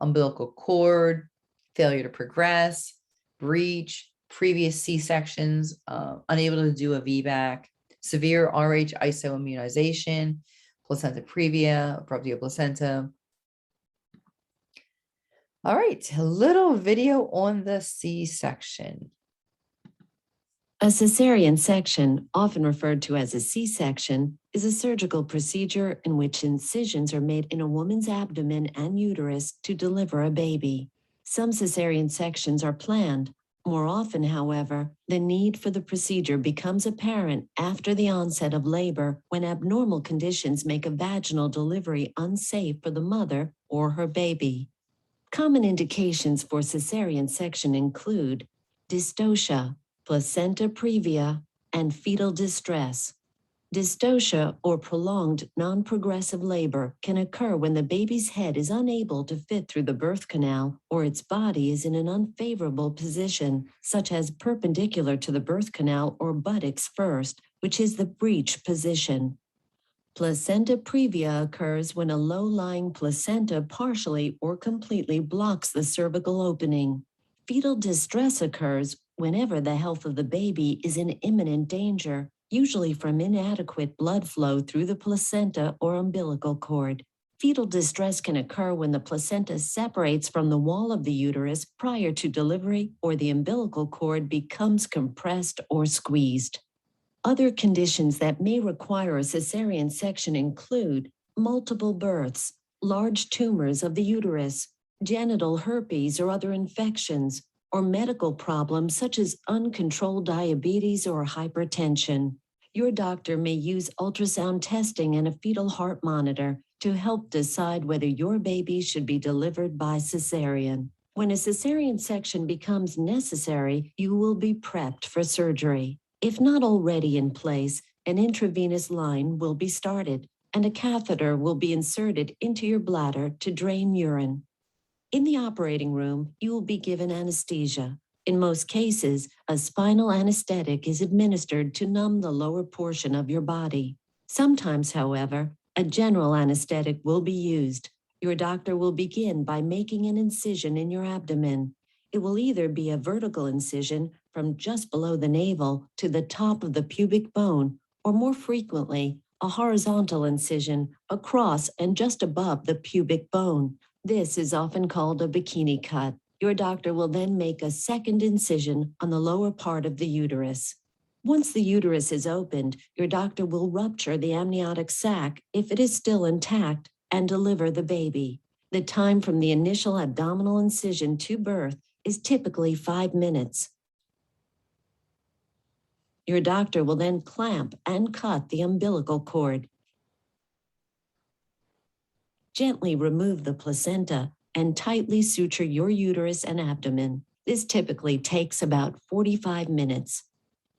umbilical cord, failure to progress, breech, previous C-sections, unable to do a VBAC, severe RH isoimmunization, placenta previa, abruptio placenta. All right, a little video on the C-section. A cesarean section, often referred to as a C-section, is a surgical procedure in which incisions are made in a woman's abdomen and uterus to deliver a baby. Some cesarean sections are planned. More often, however, the need for the procedure becomes apparent after the onset of labor, when abnormal conditions make a vaginal delivery unsafe for the mother or her baby. Common indications for cesarean section include dystocia, placenta previa, and fetal distress. Dystocia, or prolonged non-progressive labor, can occur when the baby's head is unable to fit through the birth canal, or its body is in an unfavorable position, such as perpendicular to the birth canal or buttocks first, which is the breech position. Placenta previa occurs when a low-lying placenta partially or completely blocks the cervical opening. Fetal distress occurs whenever the health of the baby is in imminent danger, usually from inadequate blood flow through the placenta or umbilical cord. Fetal distress can occur when the placenta separates from the wall of the uterus prior to delivery, or the umbilical cord becomes compressed or squeezed. Other conditions that may require a cesarean section include multiple births, large tumors of the uterus, genital herpes or other infections, or medical problems such as uncontrolled diabetes or hypertension. Your doctor may use ultrasound testing and a fetal heart monitor to help decide whether your baby should be delivered by cesarean. When a cesarean section becomes necessary, you will be prepped for surgery. If not already in place, an intravenous line will be started, and a catheter will be inserted into your bladder to drain urine. In the operating room, you will be given anesthesia. In most cases, a spinal anesthetic is administered to numb the lower portion of your body. Sometimes, however, a general anesthetic will be used. Your doctor will begin by making an incision in your abdomen. It will either be a vertical incision from just below the navel to the top of the pubic bone, or more frequently, a horizontal incision across and just above the pubic bone. This is often called a bikini cut. Your doctor will then make a second incision on the lower part of the uterus. Once the uterus is opened, your doctor will rupture the amniotic sac if it is still intact and deliver the baby. The time from the initial abdominal incision to birth is typically 5 minutes. Your doctor will then clamp and cut the umbilical cord. Gently remove the placenta and tightly suture your uterus and abdomen. This typically takes about 45 minutes.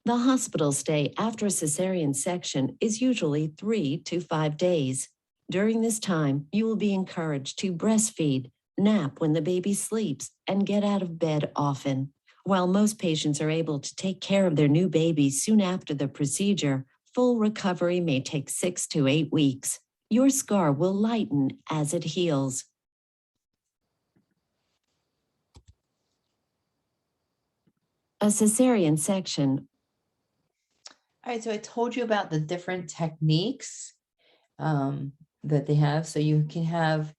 The hospital stay after a cesarean section is usually 3 to 5 days. During this time, you will be encouraged to breastfeed, nap when the baby sleeps, and get out of bed often. While most patients are able to take care of their new baby soon after the procedure, full recovery may take 6 to 8 weeks. Your scar will lighten as it heals. A cesarean section. All right, so I told you about the different techniques that they have. So you can have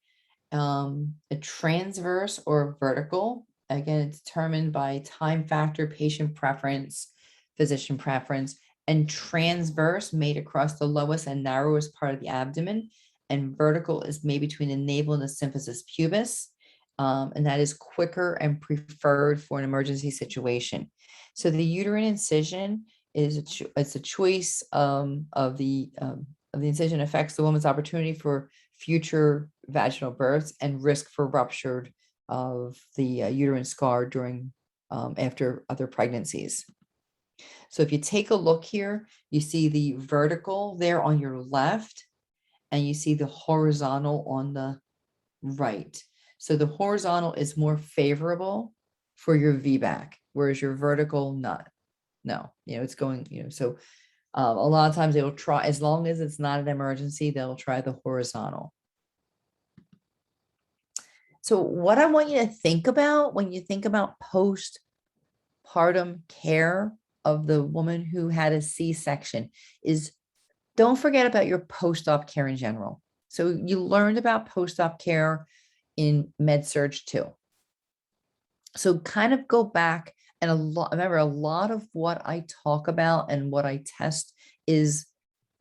a transverse or vertical. Again, it's determined by time factor, patient preference, physician preference, and transverse made across the lowest and narrowest part of the abdomen. And vertical is made between the navel and the symphysis pubis. And that is quicker and preferred for an emergency situation. So the uterine incision is it's a choice of the incision affects the woman's opportunity for future vaginal births and risk for rupture of the uterine scar during after other pregnancies. So if you take a look here, you see the vertical there on your left, and you see the horizontal on the right. So the horizontal is more favorable for your VBAC, whereas your vertical not. No, it's going, so a lot of times they will try, as long as it's not an emergency, they'll try the horizontal. So what I want you to think about when you think about postpartum care of the woman who had a C-section is don't forget about your post-op care in general. So you learned about post-op care in med-surg too. So kind of go back and remember a lot of what I talk about and what I test is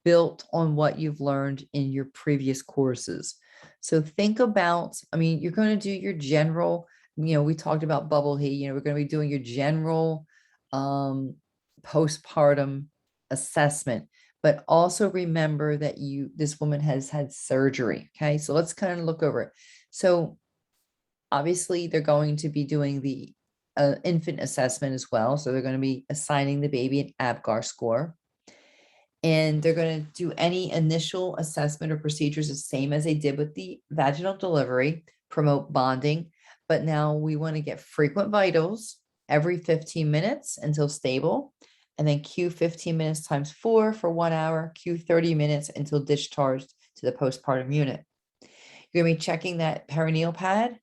built on what you've learned in your previous courses. So think about, you're going to do your general, we talked about bubble heat, we're going to be doing your general postpartum assessment, but also remember that this woman has had surgery. Okay. So let's kind of look over it. So obviously they're going to be doing the infant assessment as well. So they're going to be assigning the baby an ABGAR score. And they're going to do any initial assessment or procedures the same as they did with the vaginal delivery, promote bonding. But now we want to get frequent vitals every 15 minutes until stable. And then Q 15 minutes times 4 for 1 hour, Q 30 minutes until discharged to the postpartum unit. You're going to be checking that perineal pad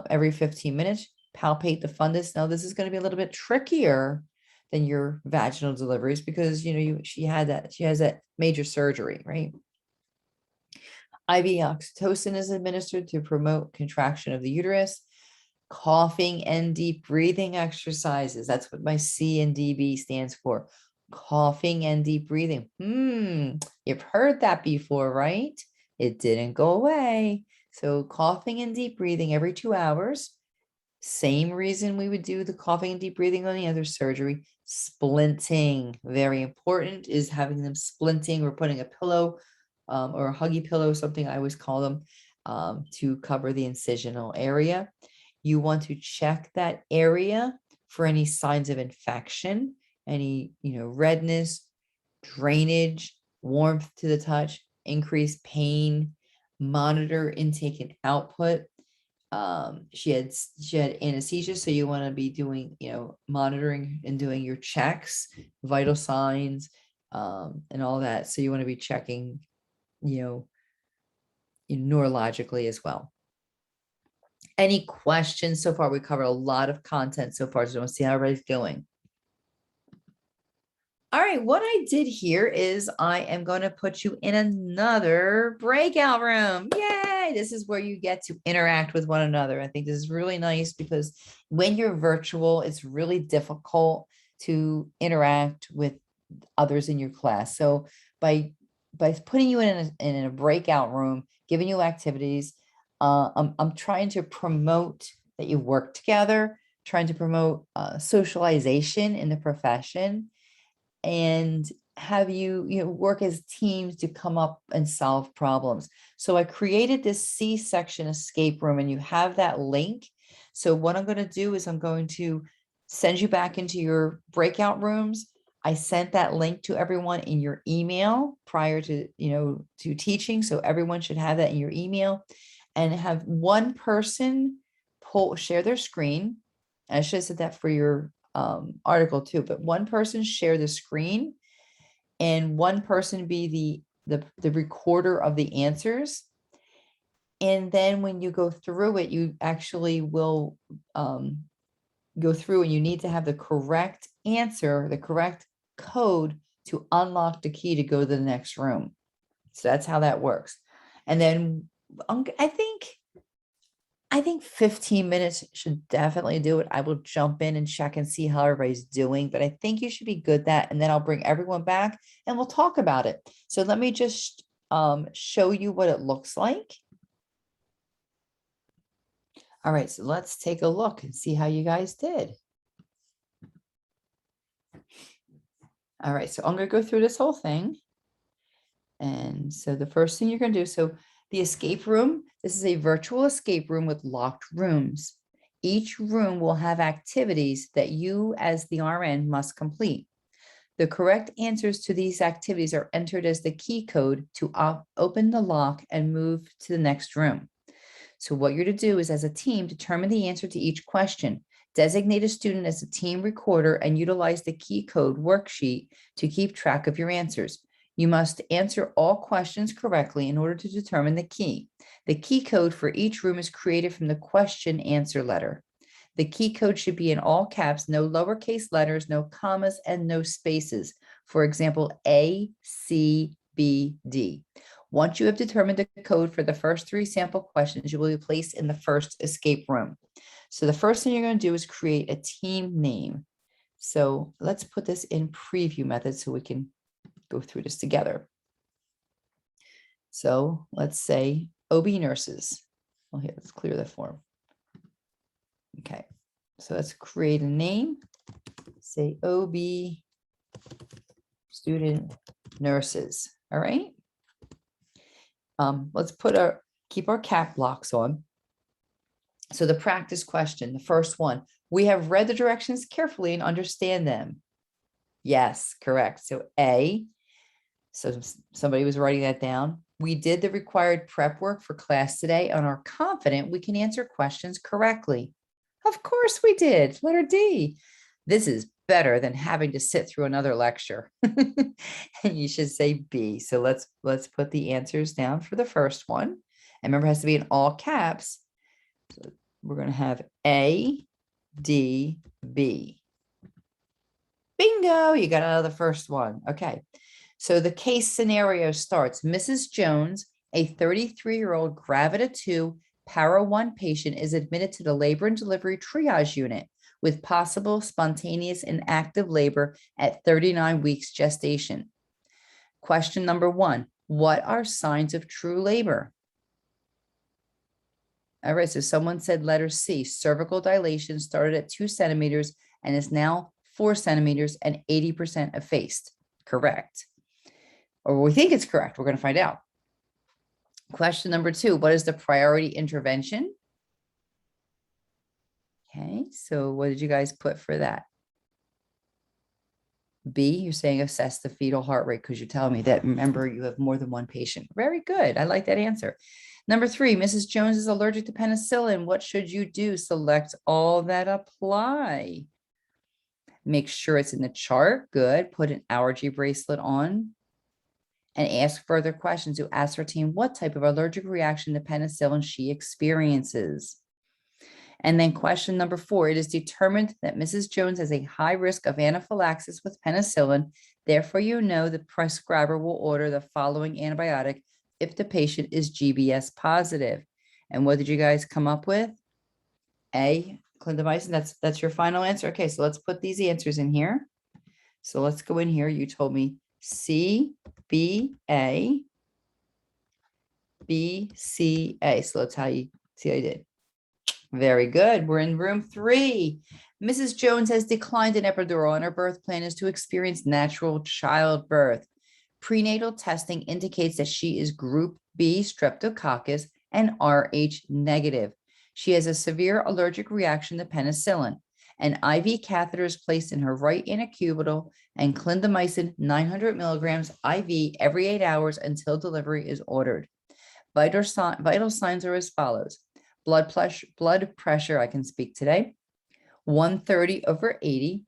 every 15 minutes, palpate the fundus. Now, this is going to be a little bit trickier than your vaginal deliveries because, she has that major surgery, right? IV oxytocin is administered to promote contraction of the uterus. Coughing and deep breathing exercises. That's what my C and DB stands for. Coughing and deep breathing. You've heard that before, right? It didn't go away. So coughing and deep breathing every 2 hours. Same reason we would do the coughing and deep breathing on the other surgery. Splinting, very important, is having them splinting or putting a pillow or a huggy pillow, something I always call them, to cover the incisional area. You want to check that area for any signs of infection, any, redness, drainage, warmth to the touch, increased pain, monitor intake and output. She had anesthesia, so you want to be doing, monitoring and doing your checks, vital signs, and all that. So you want to be checking, neurologically as well. Any questions so far? We covered a lot of content so far, so we'll see how everybody's doing. All right, what I did here is I am going to put you in another breakout room. Yay! This is where you get to interact with one another. I think this is really nice because when you're virtual, it's really difficult to interact with others in your class. So by putting you in a breakout room, giving you activities, I'm trying to promote that you work together, trying to promote socialization in the profession, and have you work as teams to come up and solve problems. So I created this C-section escape room, and you have that link. So what I'm going to do is I'm going to send you back into your breakout rooms. I sent that link to everyone in your email prior to to teaching, so everyone should have that in your email, and have one person share their screen. And I should have said that for your article too, but one person share the screen and one person be the recorder of the answers. And then when you go through it, you actually will go through, and you need to have the correct answer, the correct code to unlock the key to go to the next room. So that's how that works. And then I think 15 minutes should definitely do it. I will jump in and check and see how everybody's doing, but I think you should be good that, and then I'll bring everyone back and we'll talk about it. So let me just show you what it looks like. All right, so let's take a look and see how you guys did. All right, so I'm going to go through this whole thing. And so the first thing you're going to do, so the escape room, this is a virtual escape room with locked rooms. Each room will have activities that you as the RN must complete. The correct answers to these activities are entered as the key code to open the lock and move to the next room. So what you're to do is, as a team, determine the answer to each question. Designate a student as a team recorder and utilize the key code worksheet to keep track of your answers. You must answer all questions correctly in order to determine the key. The key code for each room is created from the question answer letter. The key code should be in all caps, no lowercase letters, no commas, and no spaces. For example, A, C, B, D. Once you have determined the code for the first 3 sample questions, you will be placed in the first escape room. So the first thing you're going to do is create a team name. So let's put this in preview method so we can go through this together. So let's say OB nurses. Well, here, let's clear the form. Okay, so let's create a name. Say OB student nurses. All right. Let's keep our cap blocks on. So the practice question, the first one, we have read the directions carefully and understand them. Yes, correct. So A, so somebody was writing that down. We did the required prep work for class today and are confident we can answer questions correctly. Of course we did. Letter D. This is better than having to sit through another lecture. And you should say B. So let's put the answers down for the first one. And remember, it has to be in all caps. So we're going to have A, D, B. Bingo, you got out of the first one. Okay. So the case scenario starts. Mrs. Jones, a 33-year-old Gravida 2 Para 1 patient, is admitted to the labor and delivery triage unit with possible spontaneous and active labor at 39 weeks gestation. Question number 1, what are signs of true labor? All right, so someone said letter C, cervical dilation started at 2 centimeters and is now 4 centimeters and 80% effaced. Correct. Or we think it's correct. We're going to find out. Question number 2, what is the priority intervention? Okay, so what did you guys put for that? B, you're saying assess the fetal heart rate because you're telling me that, remember, you have more than one patient. Very good. I like that answer. Number 3, Mrs. Jones is allergic to penicillin. What should you do? Select all that apply. Make sure it's in the chart. Good. Put an allergy bracelet on and ask further questions to ascertain what type of allergic reaction to penicillin she experiences. And then question number 4, it is determined that Mrs. Jones has a high risk of anaphylaxis with penicillin. Therefore, you know the prescriber will order the following antibiotic if the patient is GBS positive. And what did you guys come up with? A, clindamycin. That's your final answer. Okay, so let's put these answers in here. So let's go in here. You told me C, B, A, B, C, A. So that's how you see I did. Very good. We're in room 3. Mrs. Jones has declined an epidural and her birth plan is to experience natural childbirth. Prenatal testing indicates that she is group B streptococcus and Rh negative. She has a severe allergic reaction to penicillin. An IV catheter is placed in her right antecubital and clindamycin 900 milligrams IV every 8 hours until delivery is ordered. Vital signs are as follows. Blood pressure, I can speak today, 130/80.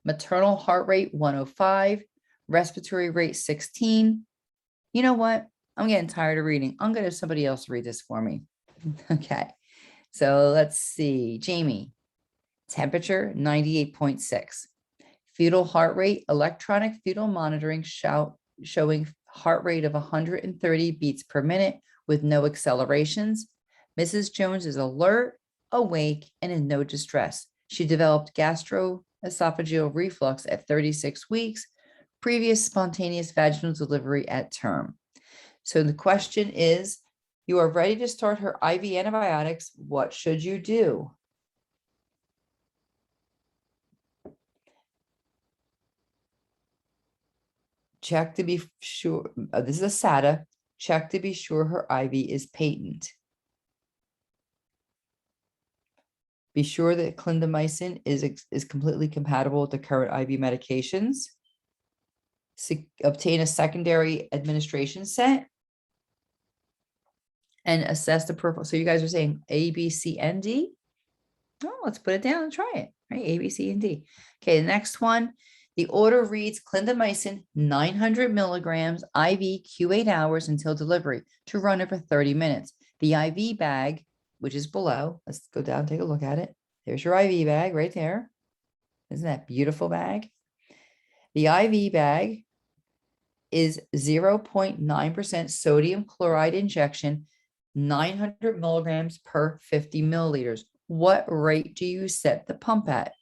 Maternal heart rate, 105. Respiratory rate, 16. You know what? I'm getting tired of reading. I'm going to have somebody else read this for me. Okay. So let's see. Jamie, temperature, 98.6. Fetal heart rate, electronic fetal monitoring showing heart rate of 130 beats per minute with no accelerations. Mrs. Jones is alert, awake, and in no distress. She developed gastroesophageal reflux at 36 weeks, previous spontaneous vaginal delivery at term. So the question is, you are ready to start her IV antibiotics. What should you do? Check to be sure. This is a SATA. Check to be sure her IV is patent. Be sure that clindamycin is completely compatible with the current IV medications. Obtain a secondary administration set and assess the peripheral. So you guys are saying A, B, C, and D? Oh, let's put it down and try it, right? A, B, C, and D. Okay, the next one, the order reads clindamycin 900 milligrams IV Q8 hours until delivery to run over 30 minutes. The IV bag, which is below, let's go down and take a look at it. There's your IV bag right there. Isn't that beautiful bag? The IV bag is 0.9% sodium chloride injection, 900 milligrams per 50 milliliters. What rate do you set the pump at?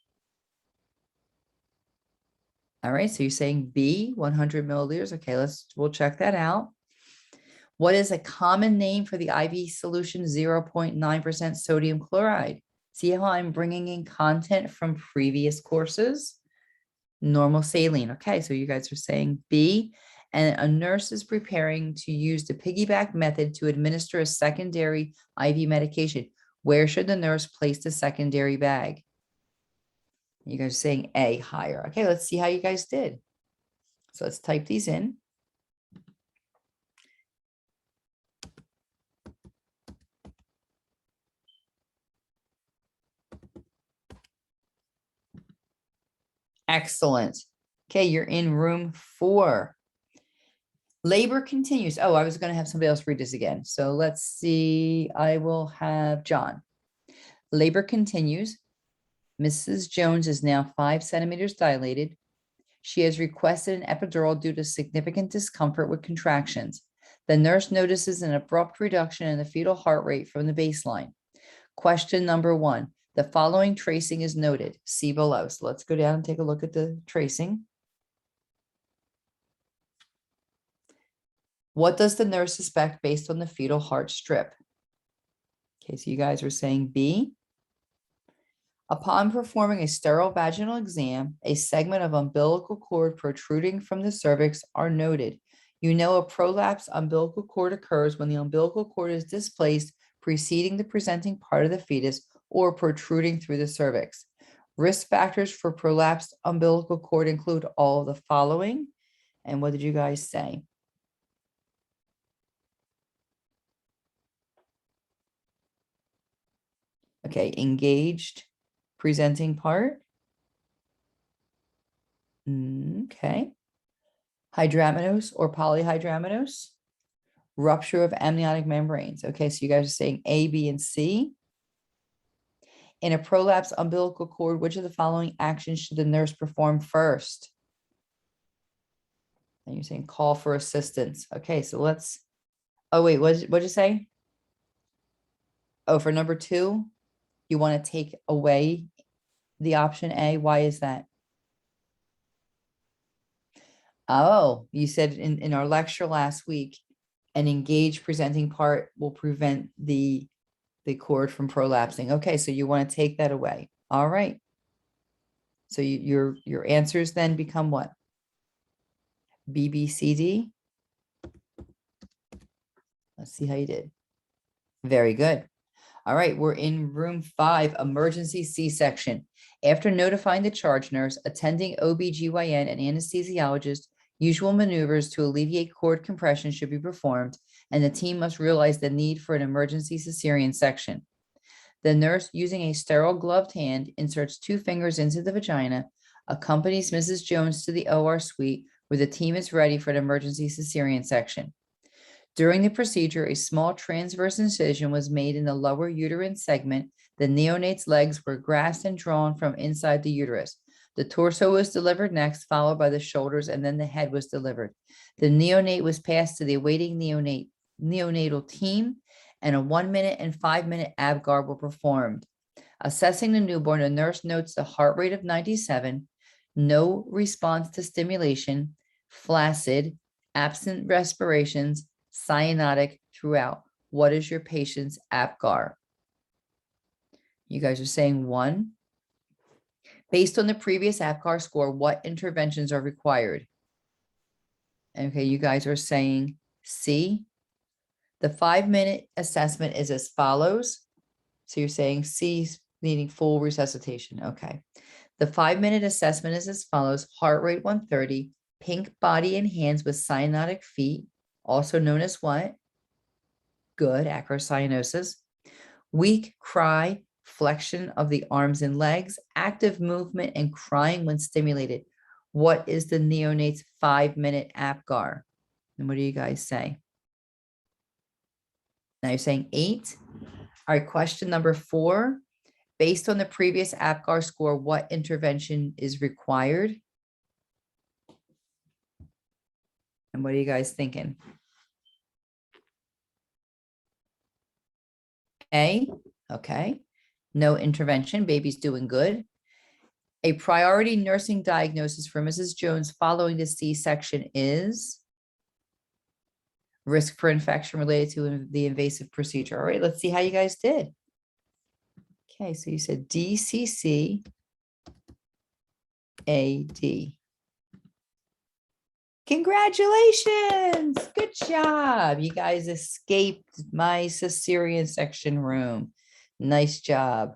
All right, so you're saying B, 100 milliliters. Okay, we'll check that out. What is a common name for the IV solution 0.9% sodium chloride? See how I'm bringing in content from previous courses? Normal saline. Okay, so you guys are saying B, and a nurse is preparing to use the piggyback method to administer a secondary IV medication. Where should the nurse place the secondary bag? You guys are saying A, higher. Okay, let's see how you guys did. So let's type these in. Excellent. Okay, you're in room 4. Labor continues. Oh, I was going to have somebody else read this again. So let's see. I will have John. Labor continues. Mrs. Jones is now 5 centimeters dilated. She has requested an epidural due to significant discomfort with contractions. The nurse notices an abrupt reduction in the fetal heart rate from the baseline. Question number 1. The following tracing is noted. See below. So let's go down and take a look at the tracing. What does the nurse suspect based on the fetal heart strip? Okay, so you guys are saying B. Upon performing a sterile vaginal exam, a segment of umbilical cord protruding from the cervix are noted. You know a prolapsed umbilical cord occurs when the umbilical cord is displaced preceding the presenting part of the fetus or protruding through the cervix. Risk factors for prolapsed umbilical cord include all of the following. And what did you guys say? Okay, engaged presenting part. Okay. Hydramnios or polyhydramnios. Rupture of amniotic membranes. Okay, so you guys are saying A, B, and C. In a prolapsed umbilical cord, which of the following actions should the nurse perform first? And you're saying call for assistance. Okay, so let's, oh wait, what'd you say? Oh, for number 2, you want to take away the option A. Why is that? Oh, you said in our lecture last week, an engaged presenting part will prevent the cord from prolapsing. Okay, so you want to take that away. All right. So your answers then become what? B, B, C, D. Let's see how you did. Very good. All right, we're in room 5, emergency C-section. After notifying the charge nurse, attending OBGYN and anesthesiologist, usual maneuvers to alleviate cord compression should be performed, and the team must realize the need for an emergency cesarean section. The nurse, using a sterile gloved hand, inserts 2 fingers into the vagina, accompanies Mrs. Jones to the OR suite, where the team is ready for an emergency cesarean section. During the procedure, a small transverse incision was made in the lower uterine segment. The neonate's legs were grasped and drawn from inside the uterus. The torso was delivered next, followed by the shoulders, and then the head was delivered. The neonate was passed to the awaiting neonatal team, and a 1-minute and 5-minute ABGAR were performed. Assessing the newborn, a nurse notes the heart rate of 97, no response to stimulation, flaccid, absent respirations, cyanotic throughout. What is your patient's APGAR? You guys are saying 1. Based on the previous APGAR score, what interventions are required? Okay, you guys are saying C. The 5-minute assessment is as follows. So you're saying C, needing full resuscitation. Okay. The 5-minute assessment is as follows: heart rate 130, pink body and hands with cyanotic feet, also known as what? Good, acrocyanosis. Weak cry, flexion of the arms and legs, active movement, and crying when stimulated. What is the neonate's 5-minute APGAR? And what do you guys say? Now you're saying 8. All right, question number 4. Based on the previous APGAR score, what intervention is required? And what are you guys thinking? A, okay. No intervention, baby's doing good. A priority nursing diagnosis for Mrs. Jones following the C-section is risk for infection related to the invasive procedure. All right, let's see how you guys did. Okay, so you said DCC AD. Congratulations. Good job. You guys escaped my cesarean section room. Nice job.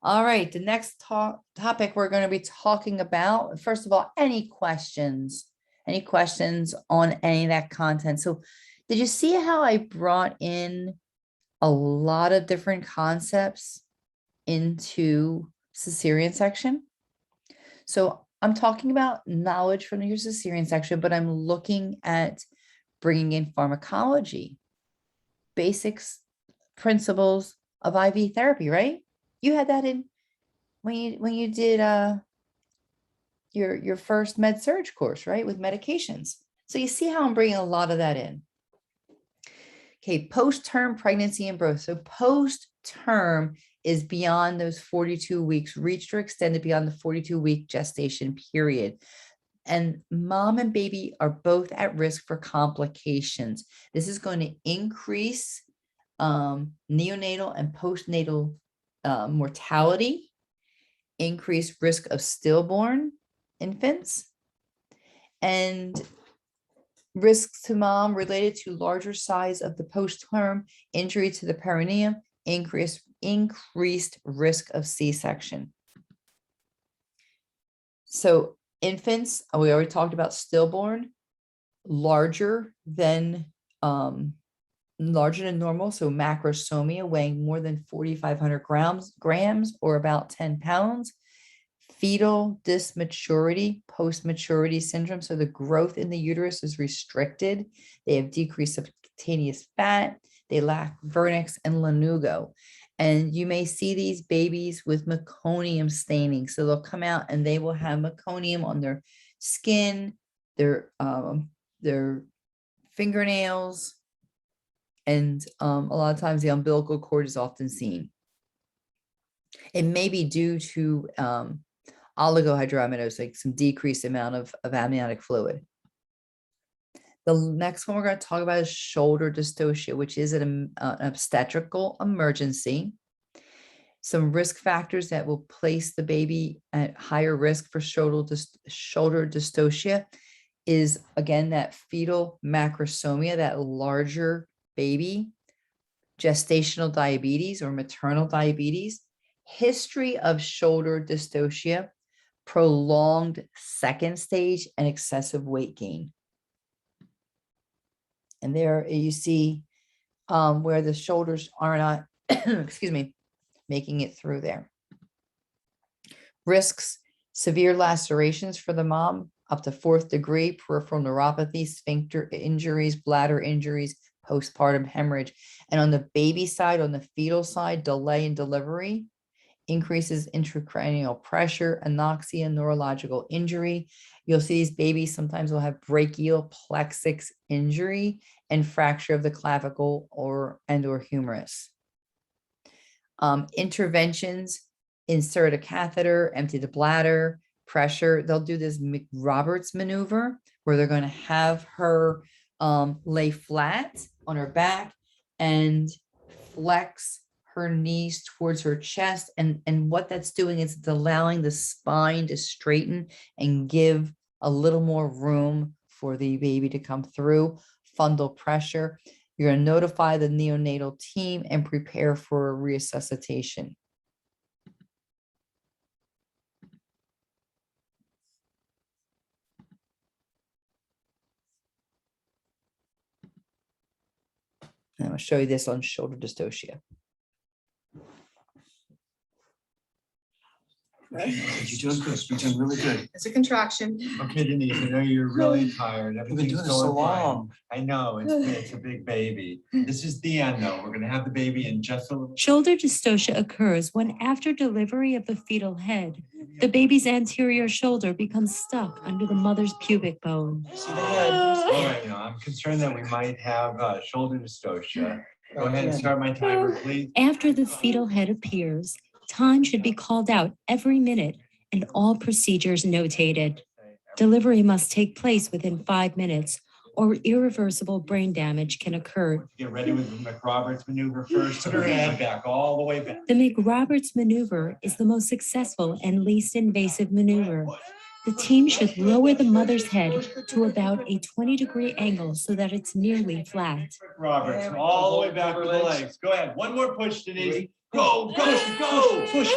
All right, the next topic we're going to be talking about, first of all, any questions? Any questions on any of that content? So did you see how I brought in a lot of different concepts into cesarean section? So I'm talking about knowledge from your cesarean section, but I'm looking at bringing in pharmacology, basics, principles of IV therapy, right? You had that in when you did your first med surg course, right? With medications. So you see how I'm bringing a lot of that in. Okay, post-term pregnancy and birth. So post-term is beyond those 42 weeks, reached or extended beyond the 42-week gestation period. And mom and baby are both at risk for complications. This is going to increase neonatal and postnatal mortality, increased risk of stillborn infants, and risks to mom related to larger size of the post-term, injury to the perineum, increased risk of C-section. So infants, we already talked about stillborn, larger than normal. So macrosomia, weighing more than 4,500 grams or about 10 pounds. Fetal dysmaturity, post-maturity syndrome. So the growth in the uterus is restricted. They have decreased subcutaneous fat. They lack vernix and lanugo. And you may see these babies with meconium staining. So they'll come out and they will have meconium on their skin, their fingernails, and a lot of times the umbilical cord is often seen. It may be due to oligohydramnios, like some decreased amount of amniotic fluid. The next one we're going to talk about is shoulder dystocia, which is an obstetrical emergency. Some risk factors that will place the baby at higher risk for shoulder dystocia is, again, that fetal macrosomia, that larger baby, gestational diabetes or maternal diabetes, history of shoulder dystocia, prolonged second stage, and excessive weight gain. And there you see where the shoulders are not, excuse me, making it through there. Risks: severe lacerations for the mom, up to 4th degree, peripheral neuropathy, sphincter injuries, bladder injuries, postpartum hemorrhage. And on the baby side, on the fetal side, delay in delivery, increases intracranial pressure, anoxia, neurological injury. You'll see these babies sometimes will have brachial plexus injury and fracture of the clavicle or humerus. Interventions: insert a catheter, empty the bladder, pressure. They'll do this McRoberts maneuver where they're going to have her lay flat on her back and flex her knees towards her chest. And what that's doing is it's allowing the spine to straighten and give a little more room for the baby to come through. Fundal pressure. You're going to notify the neonatal team and prepare for resuscitation. And I'll show you this on shoulder dystocia. Right. You're doing good. You're doing really good. It's a contraction. Okay, Denise, I know you're really tired. been Everything's doing this going so long. fine. I know, it's a big baby. This is the end, though. We're gonna have the baby in just a little. Shoulder dystocia occurs when, after delivery of the fetal head, the baby's anterior shoulder becomes stuck under the mother's pubic bone. See the head. All right, now, I'm concerned that we might have shoulder dystocia. Go ahead and start my timer, please. After the fetal head appears, time should be called out every minute and all procedures notated. Delivery must take place within 5 minutes, or irreversible brain damage can occur. Get ready with the McRoberts maneuver first. Put her head back, all the way back. The McRoberts maneuver is the most successful and least invasive maneuver. The team should lower the mother's head to about a 20-degree angle so that it's nearly flat. McRoberts, all the way back with the legs. Go ahead, one more push, Denise. Go, go, push.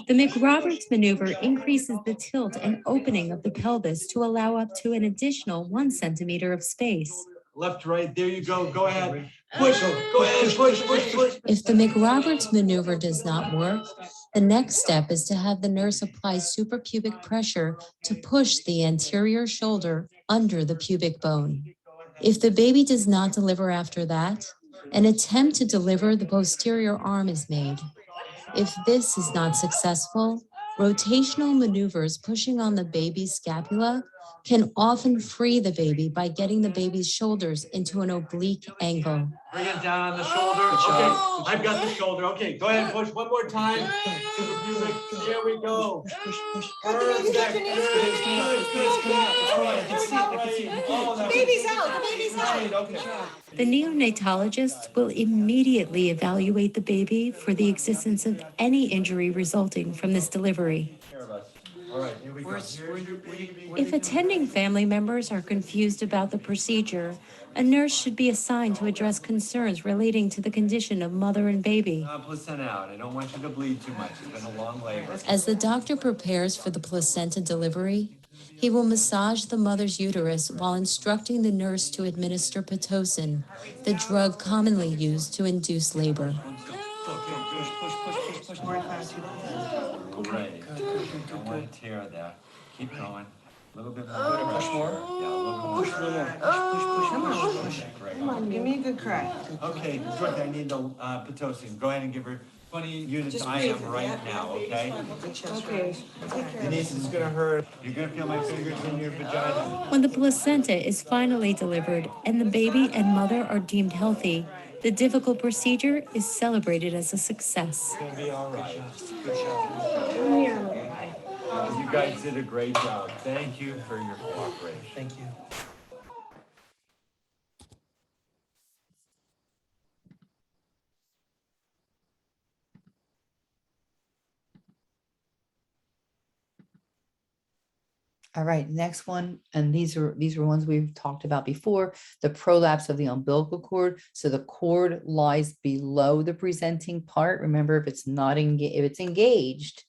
The McRoberts maneuver increases the tilt and opening of the pelvis to allow up to an additional 1 centimeter of space. Left, right, there you go. Go ahead. Push, go ahead, push. If the McRoberts maneuver does not work, the next step is to have the nurse apply suprapubic pressure to push the anterior shoulder under the pubic bone. If the baby does not deliver after that, an attempt to deliver the posterior arm is made. If this is not successful, rotational maneuvers pushing on the baby's scapula can often free the baby by getting the baby's shoulders into an oblique angle. Bring it down on the shoulder. Okay, I've got the shoulder. Okay, go ahead and push one more time. There we go. Baby's out. Baby's out. The neonatologist will immediately evaluate the baby for the existence of any injury resulting from this delivery. All right, here we go. If attending family members are confused about the procedure, a nurse should be assigned to address concerns relating to the condition of mother and baby. Placenta out. I don't want you to bleed too much. It's been a long labor. As the doctor prepares for the placenta delivery, he will massage the mother's uterus while instructing the nurse to administer Pitocin, the drug commonly used to induce labor. Great. Don't want to tear that. Keep going. A little bit more. Push more? Yeah, a little bit more. Push a little more. Push. Come on. Great. Come on, give me a good cry. Okay, Dorothy, I need the Pitocin. Go ahead and give her 20 units IM right now, okay? Okay. Denise, this is gonna hurt. You're gonna feel my fingers in your vagina. When the placenta is finally delivered and the baby and mother are deemed healthy, the difficult procedure is celebrated as a success. It's gonna be all right. Good job. You guys did a great job. Thank you for your cooperation. Thank you. All right, next one, and these are ones we've talked about before, the prolapse of the umbilical cord. So the cord lies below the presenting part. Remember, if it's not engaged, if it's engaged,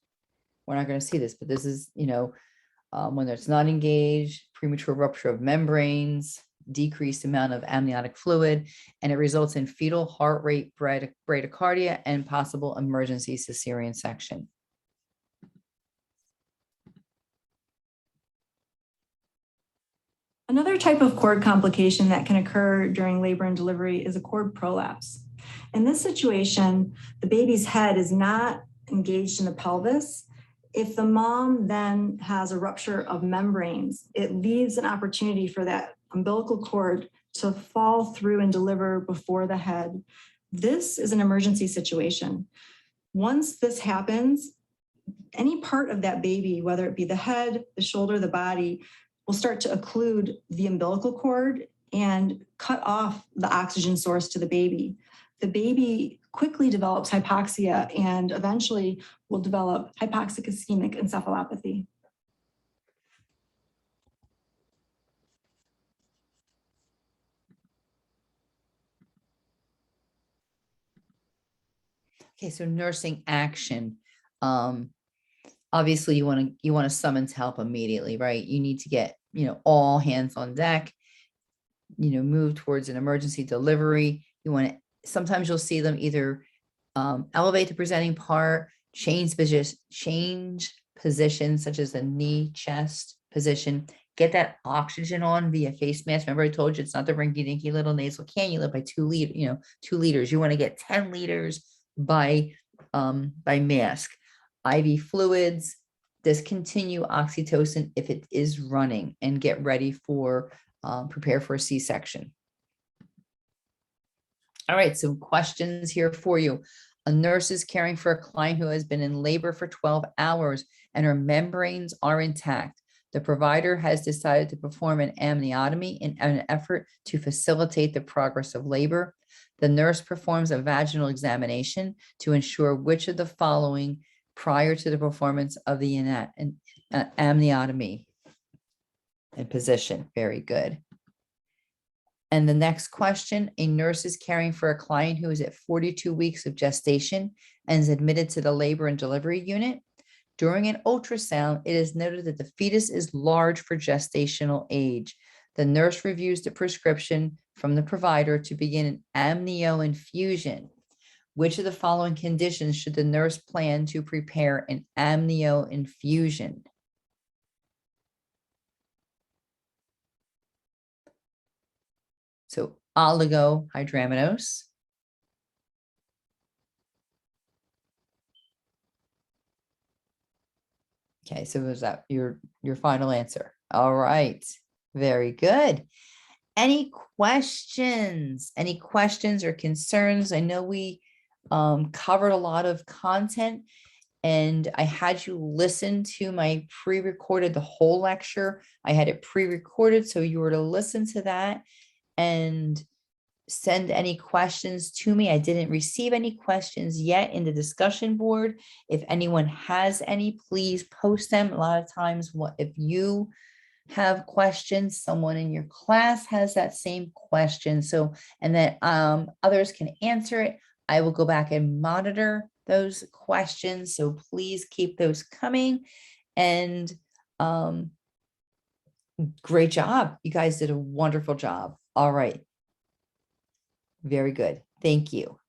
we're not going to see this, but this is, when it's not engaged, premature rupture of membranes, decreased amount of amniotic fluid, and it results in fetal heart rate bradycardia and possible emergency cesarean section. Another type of cord complication that can occur during labor and delivery is a cord prolapse. In this situation, the baby's head is not engaged in the pelvis. If the mom then has a rupture of membranes, it leaves an opportunity for that umbilical cord to fall through and deliver before the head. This is an emergency situation. Once this happens, any part of that baby, whether it be the head, the shoulder, the body, will start to occlude the umbilical cord and cut off the oxygen source to the baby. The baby quickly develops hypoxia and eventually will develop hypoxic ischemic encephalopathy. Okay, so nursing action. Obviously you want to summons help immediately, right? You need to get, all hands on deck, move towards an emergency delivery. You want to, sometimes you'll see them either elevate the presenting part, change position, such as the knee, chest position, get that oxygen on via face mask. Remember I told you it's not the rinky dinky little nasal cannula by 2 liters. You want to get 10 liters by mask. IV fluids, discontinue oxytocin if it is running, and get ready for prepare for a C-section. All right, so questions here for you. A nurse is caring for a client who has been in labor for 12 hours and her membranes are intact. The provider has decided to perform an amniotomy in an effort to facilitate the progress of labor. The nurse performs a vaginal examination to ensure which of the following prior to the performance of the amniotomy and position. Very good. And the next question, a nurse is caring for a client who is at 42 weeks of gestation and is admitted to the labor and delivery unit. During an ultrasound, it is noted that the fetus is large for gestational age. The nurse reviews the prescription from the provider to begin an amnio infusion. Which of the following conditions should the nurse plan to prepare an amnio infusion? So oligohydramnios. Okay, so was that your final answer? All right, very good. Any questions? Any questions or concerns? I know we covered a lot of content, and I had you listen to my pre-recorded, the whole lecture. I had it pre-recorded, so you were to listen to that and send any questions to me. I didn't receive any questions yet in the discussion board. If anyone has any, please post them. A lot of times, if you have questions, someone in your class has that same question. So, and then others can answer it. I will go back and monitor those questions. So please keep those coming. And great job. You guys did a wonderful job. All right. Very good. Thank you.